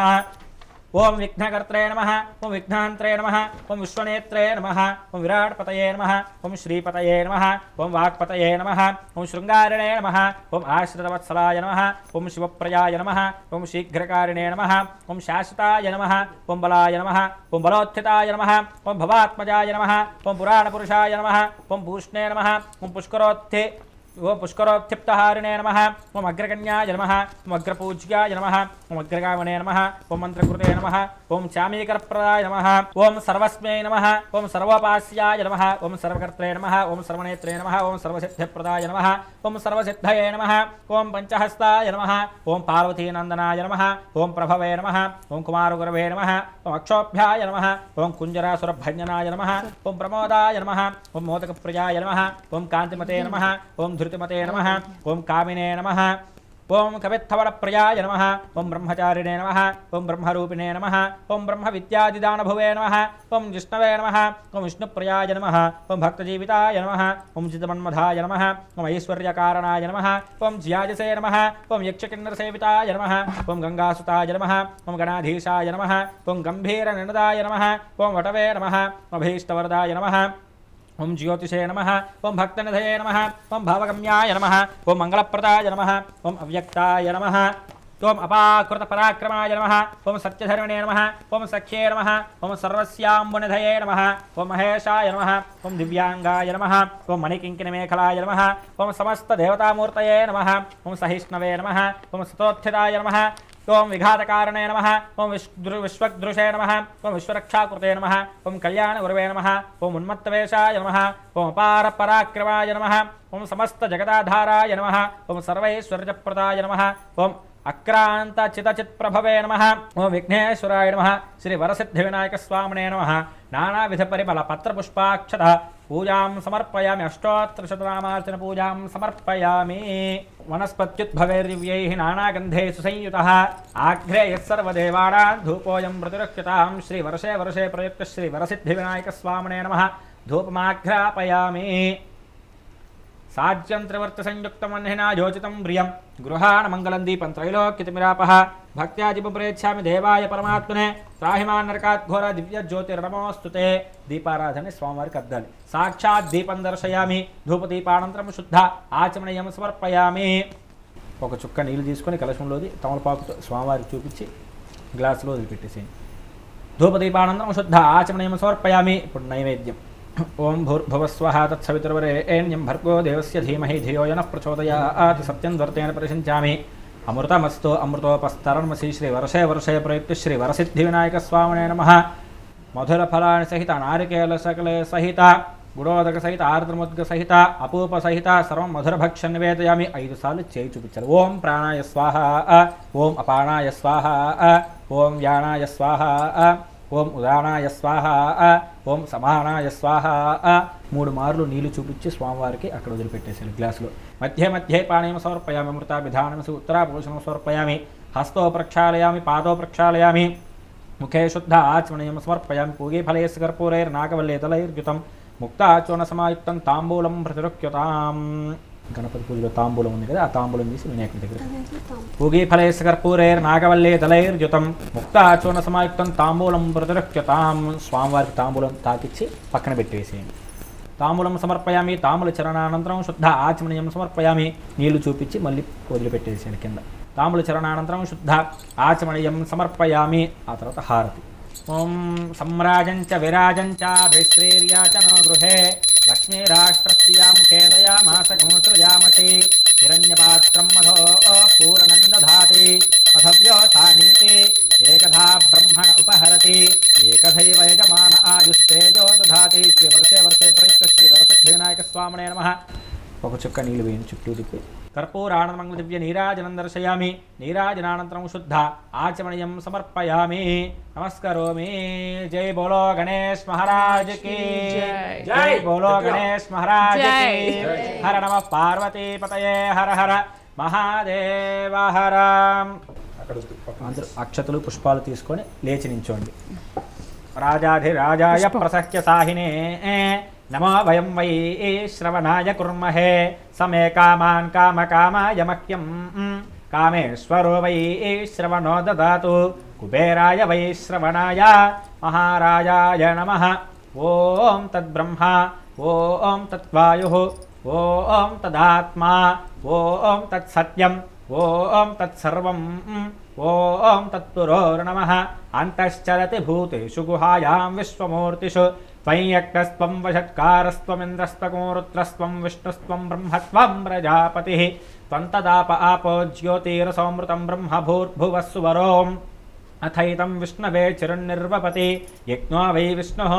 ఓం విఘ్నకర్త్రే నమః. ఓం విఘ్నాంత్రే నమః. ఓం విశ్వనేత్రే నమః. ఓం విరాట్పతయే నమః. ఓం శ్రీపతయే నమః. ఓం వాక్పతయే నమః. ఓం శృంగారిణే నమః. ఓం ఆశ్రితవత్సలాయ నమః. ఓం శివప్రయాయ నమః. ఓం శీఘ్రకారిణే నమః. ఓం శాశ్వతాయ నమః. ఓం బలాయ నమః. ఓం బలోత్థితాయ నమః. ఓం భవాత్మజాయ నమః. ఓం పురాణపురుషాయ నమః. ఓం పూష్ణే నమః. ఓం ఓం పుష్కరోత్థిప్తహారిణే నమః. ఓం అగ్రకన్యాయ నమః. ఓం అగ్రపూజ్యాయ నమః. ఓం అగ్రగామనే నమః. ఓం మంత్రకృతే నమః. ఓం చామీకరప్రదాయ నమః. ఓం సర్వస్మై నమః. ఓం సర్వోపాస్యాయ నమః. ఓం సర్వకర్త్రే నమః. ఓం సర్వనేత్రే నమః. ఓం సర్వసిద్ధిప్రదాయ నమః. ఓం సర్వసిద్ధయే నమః. ఓం పంచహస్తాయ నమః. ఓం పార్వతీనందనాయ నమః. ఓం ప్రభవే నమః. ఓం కుమారగురవే నమః. ఓం అక్షోభ్యాయ నమః. ఓం కుంజరాసురభంజనాయ నమః. ఓం ప్రమోదాయ నమః. ఓం మోదకప్రియాయ నమః. ఓం కాంతిమతే నమః. ఓం ధృతిమతే నమః. ఓం కామినే నమః. ఓం కవిత్తవడప్రియాయ నమః. ఓం బ్రహ్మచారిణే నమః. ఓం బ్రహ్మరూపిణే నమః. ఓం బ్రహ్మ విద్యాదిదానభువే నమః. ఓం జిష్ణవే నమః. ఓం విష్ణుప్రియాయ నమః. ఓం భక్తజీవితాయ నమః. ఓం చిత్తమన్మధాయ నమః. ఓం ఐశ్వర్యకారణాయ నమః. ఓం జ్యాజసే నమః. ఓం యక్షకిన్నరసేవితాయ నమః. ఓం గంగాసుతాయ నమః. ఓం గణాధీశాయ నమః. ఓం గంభీరనినదాయ నమః. ఓం వటవే నమః. అభీష్టవరదాయ నమః. ఓం జ్యోతిషే నమః. ఓం భక్తనిధయే నమః. ఓం భావగమ్యాయ నమః. ఓం మంగళప్రదాయ నమః. ఓం అవ్యక్తాయ నమః. ఓం అపాకృత పరాక్రమాయ నమః. ఓం సత్యధర్మిణే నమః. ఓం సఖ్యే నమః. ఓం సర్వస్యాంబునిధయే నమః. ఓం మహేశాయ నమః. ఓం దివ్యాంగాయ నమః. ఓం మణికింకిణమేఖలాయ నమః. ఓం సమస్త దేవతామూర్తయే నమః. ఓం సహిష్ణవే నమః. ఓం సతోత్థితాయ నమః. ఓం విఘాతకారణే నమః. ఓం విశ్వదృశే నమః. ఓం విశ్వరక్షాకృతే నమః. ఓం కళ్యాణగురవే నమః. ఓం ఉన్మత్తవేషాయ నమః. ఓం అపార పరాక్రమాయ నమః. ఓం సమస్త జగదాధారాయ నమః. ఓం సర్వైశ్వర్యప్రదాయ నమః. ఓం అక్రాంత చితచిత్ప్రభవే నమః. ఓం విఘ్నేశ్వరాయ నమః. శ్రీ వరసిద్ధి వినాయక స్వామినే నమః. నానావిధ పరిమళ పత్రపుష్పాక్షత పూజాం సమర్పయామి. అష్టోత్తరశతనామార్చన పూజాం సమర్పయామి. వనస్పత్యుద్భవైర్దివ్యైః నానాగంధేషు సంయుతః ఆఘ్రే యస్సర్వదేవానాం ధూపోయం ప్రతిరక్షతాం. శ్రీ వర్షే వర్షే ప్రయుక్త శ్రీ వరసిద్ధి వినాయక స్వామినే నమః. ధూపమాఘ్రాపయామి. సాజ్యం త్రివర్త సంయుక్తమన్హినా యోచితం ప్రియం గృహాణ మంగళం దీపం త్రైలోక్యతిమిరాపః. భక్త్యాజిపం ప్రేచ్ఛామి దేవాయ పరమాత్మనే. త్రాహిమాన్ నరకాద్ఘోర దివ్య జ్యోతిర్నమోస్తుతే. దీపారాధన స్వామివారికి అద్దాలి. సాక్షాత్ దీపం దర్శయామి. ధూపదీపానంతరం శుద్ధ ఆచమనీయం సమర్పయామి. ఒక చుక్క నీళ్ళు తీసుకొని కలశంలోది తమలపాకుతో స్వామివారికి చూపించి గ్లాసులో వదిలిపెట్టేసేయండి. ధూపదీపానంతరం శుద్ధ ఆచమనీయం సమర్పయామి. ఇప్పుడు నైవేద్యం. ఓం భూర్భువస్వః తత్సవితుర్వరేణ్యం భర్గో దేవస్య ధీమహి ధియో యనః ప్రచోదయాత్. సత్యం వర్తేన పరిశించామి. అమృతమస్తు అమృతోపస్తరణమసి. శ్రీ వర్షే వర్షే ప్రయుక్త శ్రీ వరసిద్ధి వినాయక స్వామినే నమః. మధుర ఫలాని సహిత నారికేల సకలే సహిత గుడోదక సహిత ఆర్ద్రముద్గ సహిత అపూప సహిత సర్వం మధురభక్ష నివేదయామి. 5 సార్లు చేయి చూపించారు. ఓం ప్రాణాయ స్వాహ. ఓం అపానాయ స్వాహ. ఓం వ్యానాయ స్వాహ. ఓం ఉదానాయ స్వాహ. ఓం సమానాయ స్వాహ. 3 మార్లు నీళ్లు చూపించి స్వామివారికి అక్కడ వదిలిపెట్టేశారు గ్లాసులో. మధ్య మధ్యే పానీయం సమర్పయామి. అమృతాభిధానమసి ఉత్తరాభూషణం సమర్పయామి. హస్తో ప్రక్షాళయామి. పాదో ప్రక్షాళయామి. ముఖే శుద్ధ ఆచమనీయం సమర్పయామి. పూగే ఫలైస్ కర్పూరైర్నాగవల్లేతలైర్యుతం ముక్తాచూర్ణ సమాయుక్తం తాంబూలం ప్రతిరుక్యతాం. గణపతి పూజలో తాంబూలం ఉంది కదా, ఆ తాంబూలం తీసి వినాయకుడి దగ్గర పూగీ ఫలైస్ కర్పూరైర్నాగవల్లేతలైర్యుతం ముక్తాచూర్ణ సమాయుక్తం తాంబూలం ప్రతిరుక్యతాం. స్వామివారికి తాంబూలం తాకిచ్చి పక్కన పెట్టేసేయండి. తాంబూలం సమర్పయామి. తాంబూల చరణానంతరం శుద్ధ ఆచమనీయం సమర్పయామి. నీళ్లు చూపించి మళ్ళీ వదిలిపెట్టేసేయండి కింద. తాంబూల చరణానంతరం శుద్ధ ఆచమనీయం సమర్పయామి. ఆ తర్వాత హారతి. ఓం సమ్రాజంచ విరాజంచాభిశ్రీర్యాచనో గృహే లక్ష్మీరాష్ట్రస్య ముఖే దయామాసృజామసి. హిరణ్యపాత్రం మధో పూర్ణం దధాతి. పథవ్యో సానీతి ఏకధా బ్రహ్మణ ఉపహరతి. ఏకధైవ యజమాన ఆయుస్తేజో దధాతి. శ్రీ వర్షే వర్షే ప్రయుక్త శ్రీ వరసిద్ధి వినాయక స్వామినే నమః. ఒక చుక్క నీళ్ళు వేయండి చుట్టూ తిప్పి. కర్పూరానందమంగళ దివ్య నీరాజనం దర్శయామి. నీరాజనానంతరం శుద్ధ ఆచమనీయం సమర్పయామి. నమస్కరోమి. జై బోలో గణేష్ మహారాజ్ కి జై. బోలో గణేష్ మహారాజ్ కి. హర నమ పార్వతీ పతయే. హర హర మహాదేవ హర. అందరూ అక్షతలు పుష్పాలు తీసుకొని లేచి నించోండి. రాజాధిరాజాయ ప్రసహ్య సాహినే నమో వయం వై శ్రవణాయ కుర్మహే. సమే కామాన్ కామకామాయ మహ్యం. కామేశ్వరో వై శ్రవణో దదాతు. కుబేరాయ వై శ్రవణాయ మహారాజాయ నమః. ఓం తద్బ్రహ్మ. ఓం తద్వాయు. ఓం తదాత్మా. ఓం తత్సత్యం. ఓం తత్సర్వం. ఓం తత్పురోర్నమః. అంతశ్చరతి భూతేషు గుహాయాం విశ్వమూర్తిషు. త్వయ్యక్తస్త్వం వషట్కారస్త్వమింద్రస్త్వమో రుద్రస్త్వం విష్ణుస్త్వం బ్రహ్మత్వం ప్రజాపతిః. త్వం తదాప ఆపో జ్యోతిరసోమృతం బ్రహ్మ భూర్భువస్సు వరోం. అథైతం విష్ణవే చిరున్నిర్వపతి. యజ్ఞో వై విష్ణుః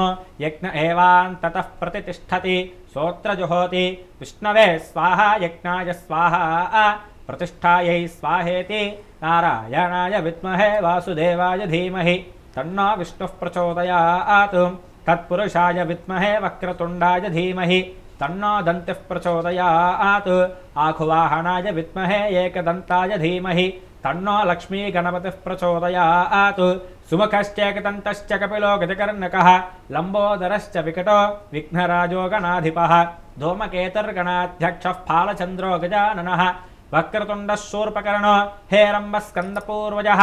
యజ్ఞ ఏవాంతతః ప్రతిష్ఠతి. స్తోత్ర జుహోతి. విష్ణవే స్వాహ యజ్ఞాయ స్వాహ ప్రతిష్ఠాయై స్వాహేతి. నారాయణాయ విద్మహే వాసుదేవాయ ధీమహి తన్నో విష్ణుః ప్రచోదయాత్. తత్పురుషాయ విద్మహే వక్రతుండాయ ధీమహి तन्नो दन्तिः प्रचोदयात् आखुवाहनाय विद्महे एकदन्ताय धीमहि तन्नो लक्ष्मी गणपतिः प्रचोदयात् सुमुखश्चैकदन्तश्च कपिलो गजकर्णकः लम्बोदरश्च विकटो विघ्नराजो गणाधिपः धूमकेतुर्गणाध्यक्षः फालचन्द्रो गजाननः वक्रतुण्डः शूर्पकर्णो हेरम्बस्कन्दपूर्वजः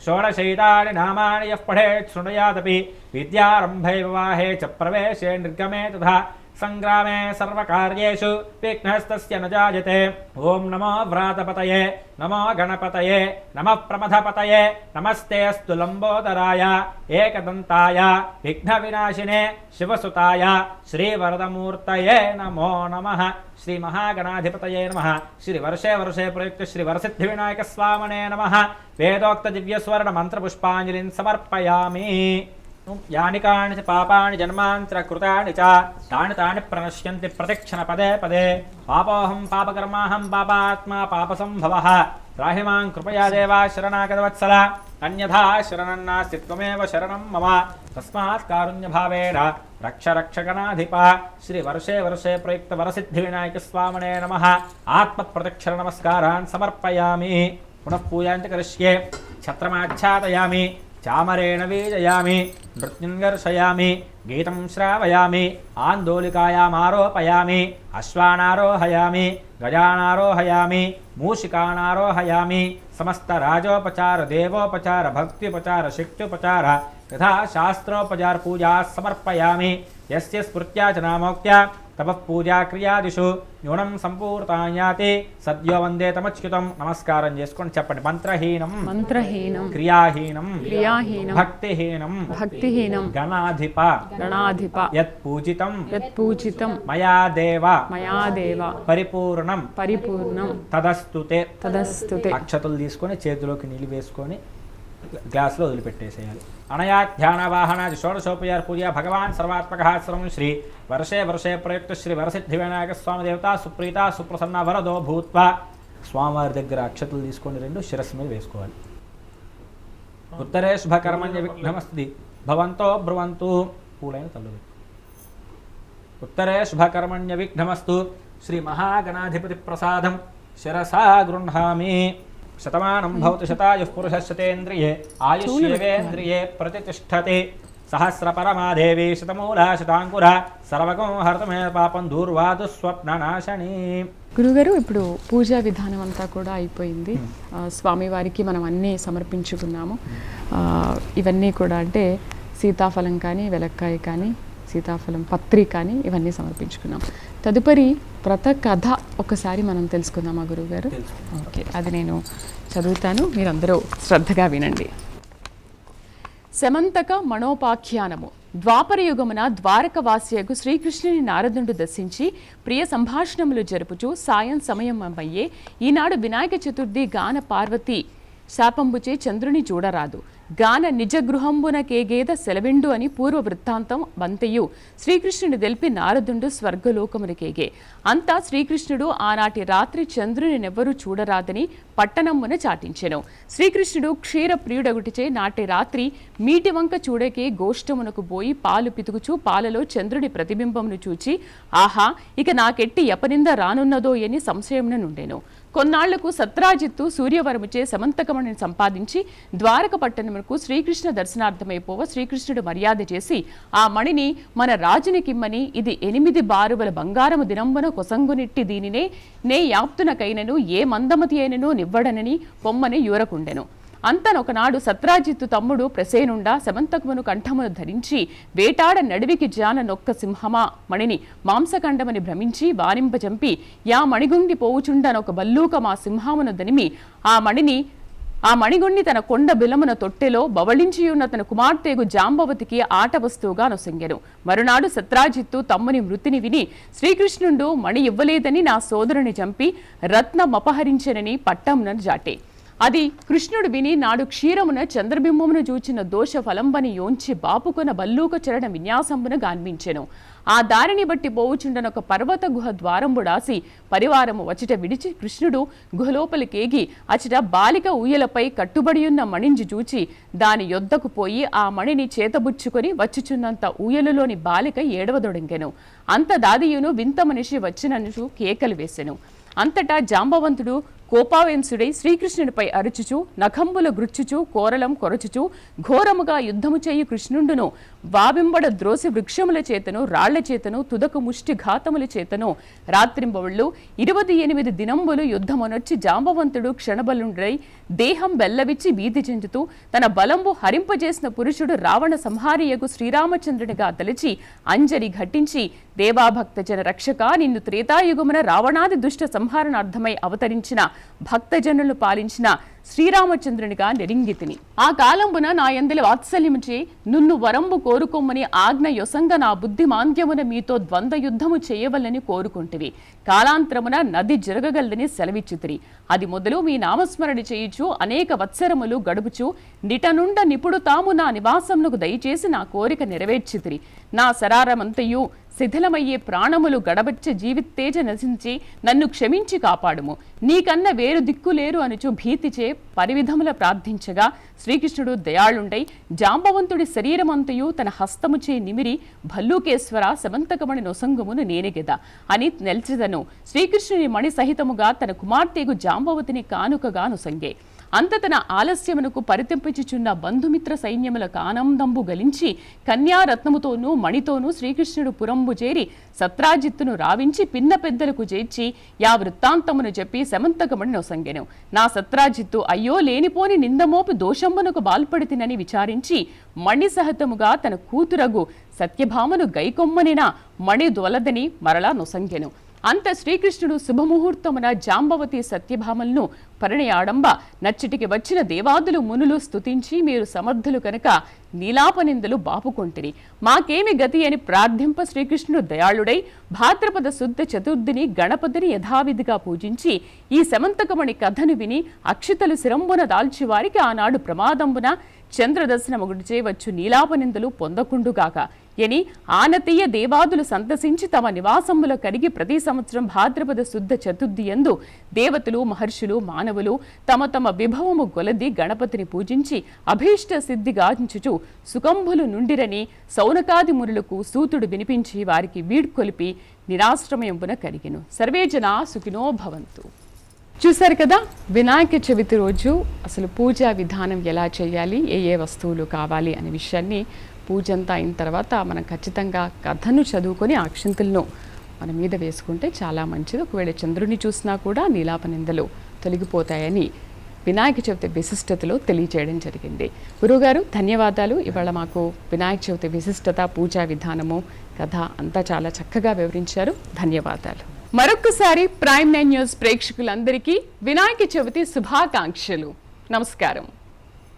षोडशैतानि नामानि यः पठेत् शृणुयादपि विद्यारम्भे विवाहे च प्रवेशे निर्गमे तथा संग्रामे सर्वकार्येषु विघ्नस्तस्य न जायते। ओम नमो व्रातपतये नमो गणपतये नमः प्रमथपतये नमस्तेऽस्तु लम्बोदराय एकदन्ताय विघ्नविनाशिने शिवसुताय श्रीवरदमूर्तये नमो नमः। श्री महागणाधिपतये नमः। श्री वर्षे वर्षे प्रयुक्त श्री वरसिद्धिविनायकस्वामिने नमः। वेदोक्त दिव्यस्वर्ण मंत्रपुष्पाञ्जलिं समर्पयामि। यानि कानि च पापानि जन्मान्तरकृतानि च तानि तानि प्रणश्यन्ति प्रतिक्षण पदे पदे। पापोऽहं पापकर्माहं पापात्मा पापसम्भवः त्राहि मां कृपया देवा शरणागतवत्सल अन्यथा शरणं नास्ति त्वमेव शरणं मम तस्मात् कारुण्यभावेन रक्ष रक्षगणाधिपा। श्री वर्षे वर्षे प्रयुक्त वरसिद्धिविनायकस्वामिने नमः। आत्मप्रदक्षिण नमस्कारान् समर्पयामि। पुनः पूजां च करिष्ये। छत्रमाच्छादयामि चामरेण वीजयामि नृत्यङ्गर्षयामि गीतं श्रावयामि आन्दोलिकायामारोपयामि अश्वानारोहयामि गजानारोहयामि मूषिकानारोहयामि समस्तराजोपचार देवोपचार भक्त्युपचार शिक्त्युपचार तथा शास्त्रोपचार पूजा समर्पयामि। यस्य स्मृत्या च नामोक्त्या तपः पूजा क्रियादिषु न्यूनं सम्पूर्तायाति सद्यो वन्दे तमच्युतं। नमस्कारं చేసుకొని చెప్పండి। మంత్రహీనం మంత్రహీనం క్రియాహీనం క్రియాహీనం భక్తిహీనం భక్తిహీనం గణాధిప గణాధిప యత్పూజితం యత్పూజితం మయా దేవ పరిపూర్ణం పరిపూర్ణం తదస్తుతే తదస్తుతే। అక్షతలు తీసుకొని చేతిలోకి నీళ్ళు వేసుకొని గ్లాసులో వదిలిపెట్టేసేయాలి। అనయా ధ్యాన వాహనాది షోడశోపచార పూజ భగవాన్ సర్వాత్మకः సర్వం శ్రీ వర్షే వర్షే ప్రయుక్త శ్రీ వరసిద్ధివినాయక స్వామి దేవత సుప్రీత సుప్రసన్న వరదో భూత్వ। స్వామివారి దగ్గర అక్షతలు తీసుకొని రెండు శిరస్సు మీద వేసుకోవాలి। ఉత్తరే శుభకర్మణ్య విఘ్నమస్తి భవంతో బ్రువంతు పూలైన తల్లు ఉత్తరే శుభకర్మణ్య విఘ్నమస్తు శ్రీ మహాగణాధిపతి ప్రసాదం శిరసా గృహ్ణామి। శతమానం భవతి శతాయుః పురుషः శతేంద్రియే ఆయుష్యేవేంద్రియే ప్రతిష్టతే సహస్రపరమాదేవి శతమూలా శతాంకుర సర్వగం హర్తమే పాపం దూర్వాదు స్వప్ననాశని। గురుగారు ఇప్పుడు పూజా విధానం అంతా కూడా అయిపోయింది। స్వామివారికి మనం అన్నీ సమర్పించుకున్నాము। ఇవన్నీ కూడా అంటే సీతాఫలం కానీ వెలక్కాయ కానీ సీతాఫలం పత్రి కానీ ఇవన్నీ సమర్పించుకున్నాం। తదుపరి వ్రత కథ ఒకసారి మనం తెలుసుకుందామా గురువుగారు? ఓకే, అది నేను చదువుతాను, మీరందరూ శ్రద్ధగా వినండి। శమంతక మనోపాఖ్యానము. ద్వాపరయుగమున ద్వారకవాసియకు శ్రీకృష్ణుని నారదుడు దర్శించి ప్రియ సంభాషణములు జరుపుచు సాయం సమయం అయ్యే ఈనాడు వినాయక చతుర్థి గాన పార్వతి శాపంబుచే చంద్రుని చూడరాదు గాన నిజ గృహంబున కేగేద సెలవిండు అని పూర్వ వృత్తాంతం వంతయు శ్రీకృష్ణుడు తెలిపి నారదుండు స్వర్గలోకమునికేగే అంతా శ్రీకృష్ణుడు ఆనాటి రాత్రి చంద్రుని నెవ్వరూ చూడరాదని పట్టణమ్మున చాటించెను। శ్రీకృష్ణుడు క్షీర ప్రియుడగుటిచే నాటి రాత్రి మీటి వంక చూడకే గోష్టమునకు పోయి పాలు పితుకుచూ పాలలో చంద్రుని ప్రతిబింబమును చూచి ఆహా ఇక నాకెట్టి యపనింద రానున్నదో అని సంశయమున నుండెను। కొన్నాళ్లకు సత్రాజిత్తు సూర్యవరముచే సమంతకమణిని సంపాదించి ద్వారక పట్టణమునకు శ్రీకృష్ణ దర్శనార్థమైపోవ శ్రీకృష్ణుడు మర్యాద చేసి ఆ మణిని మన రాజునికిమ్మని ఇది 8 బారువల బంగారము దినంబున కొసంగునిట్టి దీనినే నే యాప్తునకైనను ఏ మందమతి అయినను నివ్వడనని పొమ్మని యూరకుండెను। అంతనొకనాడు సత్రాజిత్తు తమ్ముడు ప్రసేనుండా సమంతకమును కంఠమును ధరించి వేటాడ నడివికి జాన నొక్క సింహమా మణిని మాంసకండమని భ్రమించి వారింపజంపి యా మణిగుండి పోవుచుండనొక బల్లూక మా సింహమును దనిమి ఆ మణిగుండి తన కొండ బిలమున తొట్టెలో బవళించియున్న తన కుమార్తెగు జాంబవతికి ఆట వస్తువుగా నొసంగెను। మరునాడు సత్రాజిత్తు తమ్ముని మృతిని విని శ్రీకృష్ణుడు మణి ఇవ్వలేదని నా సోదరుని చంపి రత్నమపహరించెనని పట్టమున జాటే। అది కృష్ణుడు విని నాడు క్షీరమున చంద్రబింబమును చూచిన దోష ఫలంబని యోంచి బాపుకొన బల్లూక చరణ విన్యాసంబున గాన్మించెను. ఆ దారిని బట్టి పోవుచుండనొక పర్వత గుహ ద్వారంబుడాసి పరివారము వచట విడిచి కృష్ణుడు గుహలోపలికేగి అచట బాలిక ఊయలపై కట్టుబడియున్న మణింజి చూచి దాని యొద్దకు పోయి ఆ మణిని చేతబుచ్చుకొని వచ్చుచున్నంత ఊయలులోని బాలిక ఏడవదొడంగెను. అంత దాదియును వింత మనిషి వచ్చినను కేకలు వేసెను. అంతటా జాంబవంతుడు కోపావేంసుడై శ్రీకృష్ణునిపై అరుచుచు నఖంబుల గృచ్చుచు కోరలం కొరచుచు ఘోరముగా యుద్ధము చేయు కృష్ణుండును వాబింబడ ద్రోసి వృక్షముల చేతను రాళ్ల చేతను తుదకు ముష్టి ఘాతముల చేతను రాత్రింబవళ్ళు 28 దినంబులు యుద్ధమునొచ్చి జాంబవంతుడు క్షణబలుండై దేహం బెల్లవిచ్చి వీధి చెందుతూ తన బలంబు హరింపజేసిన పురుషుడు రావణ సంహారియగు శ్రీరామచంద్రునిగా తలచి అంజలి ఘటించి దేవాభక్త జన రక్షక నిన్ను త్రేతాయుగమున రావణాది దుష్ట సంహారణార్థమై అవతరించిన భక్తజనులు పాలించిన శ్రీరామచంద్రునిగా నిరింగితిని. ఆ కాలంబున నా యందలి వాత్సల్యముచే నున్ను వరంబు కోరుకొమ్మని ఆజ్ఞ యొసంగ నా బుద్ధి మాంద్యమున మీతో ద్వంద్వ యుద్ధము చేయవలని కోరుకుంటివి. కాలాంతరమున నది జరగగలదని సెలవిచ్చితిరి. అది మొదలు మీ నామస్మరణ చేయుచు అనేక వత్సరములు గడుపుచు నిటనుండ నిపుడు తాము నా నివాసమునకు దయచేసి నా కోరిక నెరవేర్చితిరి. నా సరారమంతయు శిథిలమయ్యే ప్రాణములు గడబచ్చ జీవిత్తేజ నశించి నన్ను క్షమించి కాపాడుము. నీకన్న వేరు దిక్కులేరు అనుచు భీతిచే పరివిధముల ప్రార్థించగా శ్రీకృష్ణుడు దయాళుండై జాంబవంతుడి శరీరమంతయు తన హస్తముచే నిమిరి భల్లూకేశ్వర సమంతకమణి నొసంగమును నేనెగెదా అని నెల్చెదను. శ్రీకృష్ణుని మణి సహితముగా తన కుమార్తెగు జాంబవతిని కానుకగా నొసంగే. అంత తన ఆలస్యమునకు పరితెంపించుచున్న బంధుమిత్ర సైన్యములకు ఆనందంబు గలించి కన్యారత్నముతోనూ మణితోనూ శ్రీకృష్ణుడు పురంబు చేరి సత్రాజిత్తును రావించి పిన్న పెద్దలకు చేర్చి యా వృత్తాంతమును చెప్పి సమంతకమణి నొసంగెను. నా సత్రాజిత్తు అయ్యో లేనిపోని నిందమోపి దోషంబునకు బాల్పడితినని విచారించి మణి సహితముగా తన కూతురగు సత్యభామను గైకొమ్మనిన మణి దొలదని మరలా నొసంగెను. అంత శ్రీకృష్ణుడు శుభముహూర్తమున జాంబవతి సత్యభామలను పరిణయాడంబ నచ్చటికి వచ్చిన దేవాదులు మునులు స్తుతించి మీరు సమర్థులు కనుక నీలాపనిందలు బాపుకొంటిరి. మాకేమి గతి అని ప్రార్థింప శ్రీకృష్ణుడు దయాళుడై భాద్రపద శుద్ధ చతుర్థిని గణపతిని యథావిధిగా పూజించి ఈ సమంతకమణి కథను విని అక్షితలు శిరంబున దాల్చి వారికి ఆనాడు ప్రమాదంబున చంద్రదర్శనమొగుడిచే వచ్చు నీలాపనిందలు పొందకుండుగాక ఎని ఆనతీయ దేవాదులు సంతసించి తమ నివాసముల కడిగి ప్రతి సంవత్సరం భాద్రపద శుద్ధ చతుర్థి యందు దేవతలు మహర్షులు మానవులు తమ తమ విభవము గొలది గణపతిని పూజించి అభీష్ట సిద్ధి గాంచుచు సుకంభులు నుండిరని సౌనకాది మునులకు సూతుడు వినిపించి వారికి వీడ్కొలిపి నిరాశ్రమయంబున కరిగెను. సర్వేజన సుఖినో భవంతు. చూశారు కదా, వినాయక చవితి రోజు అసలు పూజా విధానం ఎలా చేయాలి, ఏ ఏ వస్తువులు కావాలి అనే విషయాన్ని పూజ అంతా అయిన తర్వాత మనం ఖచ్చితంగా కథను చదువుకొని అక్షింతలను మన మీద వేసుకుంటే చాలా మంచిది. ఒకవేళ చంద్రుని చూసినా కూడా నీలాపనిందలు తొలగిపోతాయని వినాయక చవితి విశిష్టతలో తెలియజేయడం జరిగింది. గురువుగారు ధన్యవాదాలు. ఇవాళ మాకు వినాయక చవితి విశిష్టత, పూజా విధానము, కథ అంతా చాలా చక్కగా వివరించారు. ధన్యవాదాలు. మరొక్కసారి ప్రైమ్ 9 న్యూస్ ప్రేక్షకులందరికీ వినాయక చవితి శుభాకాంక్షలు. నమస్కారం.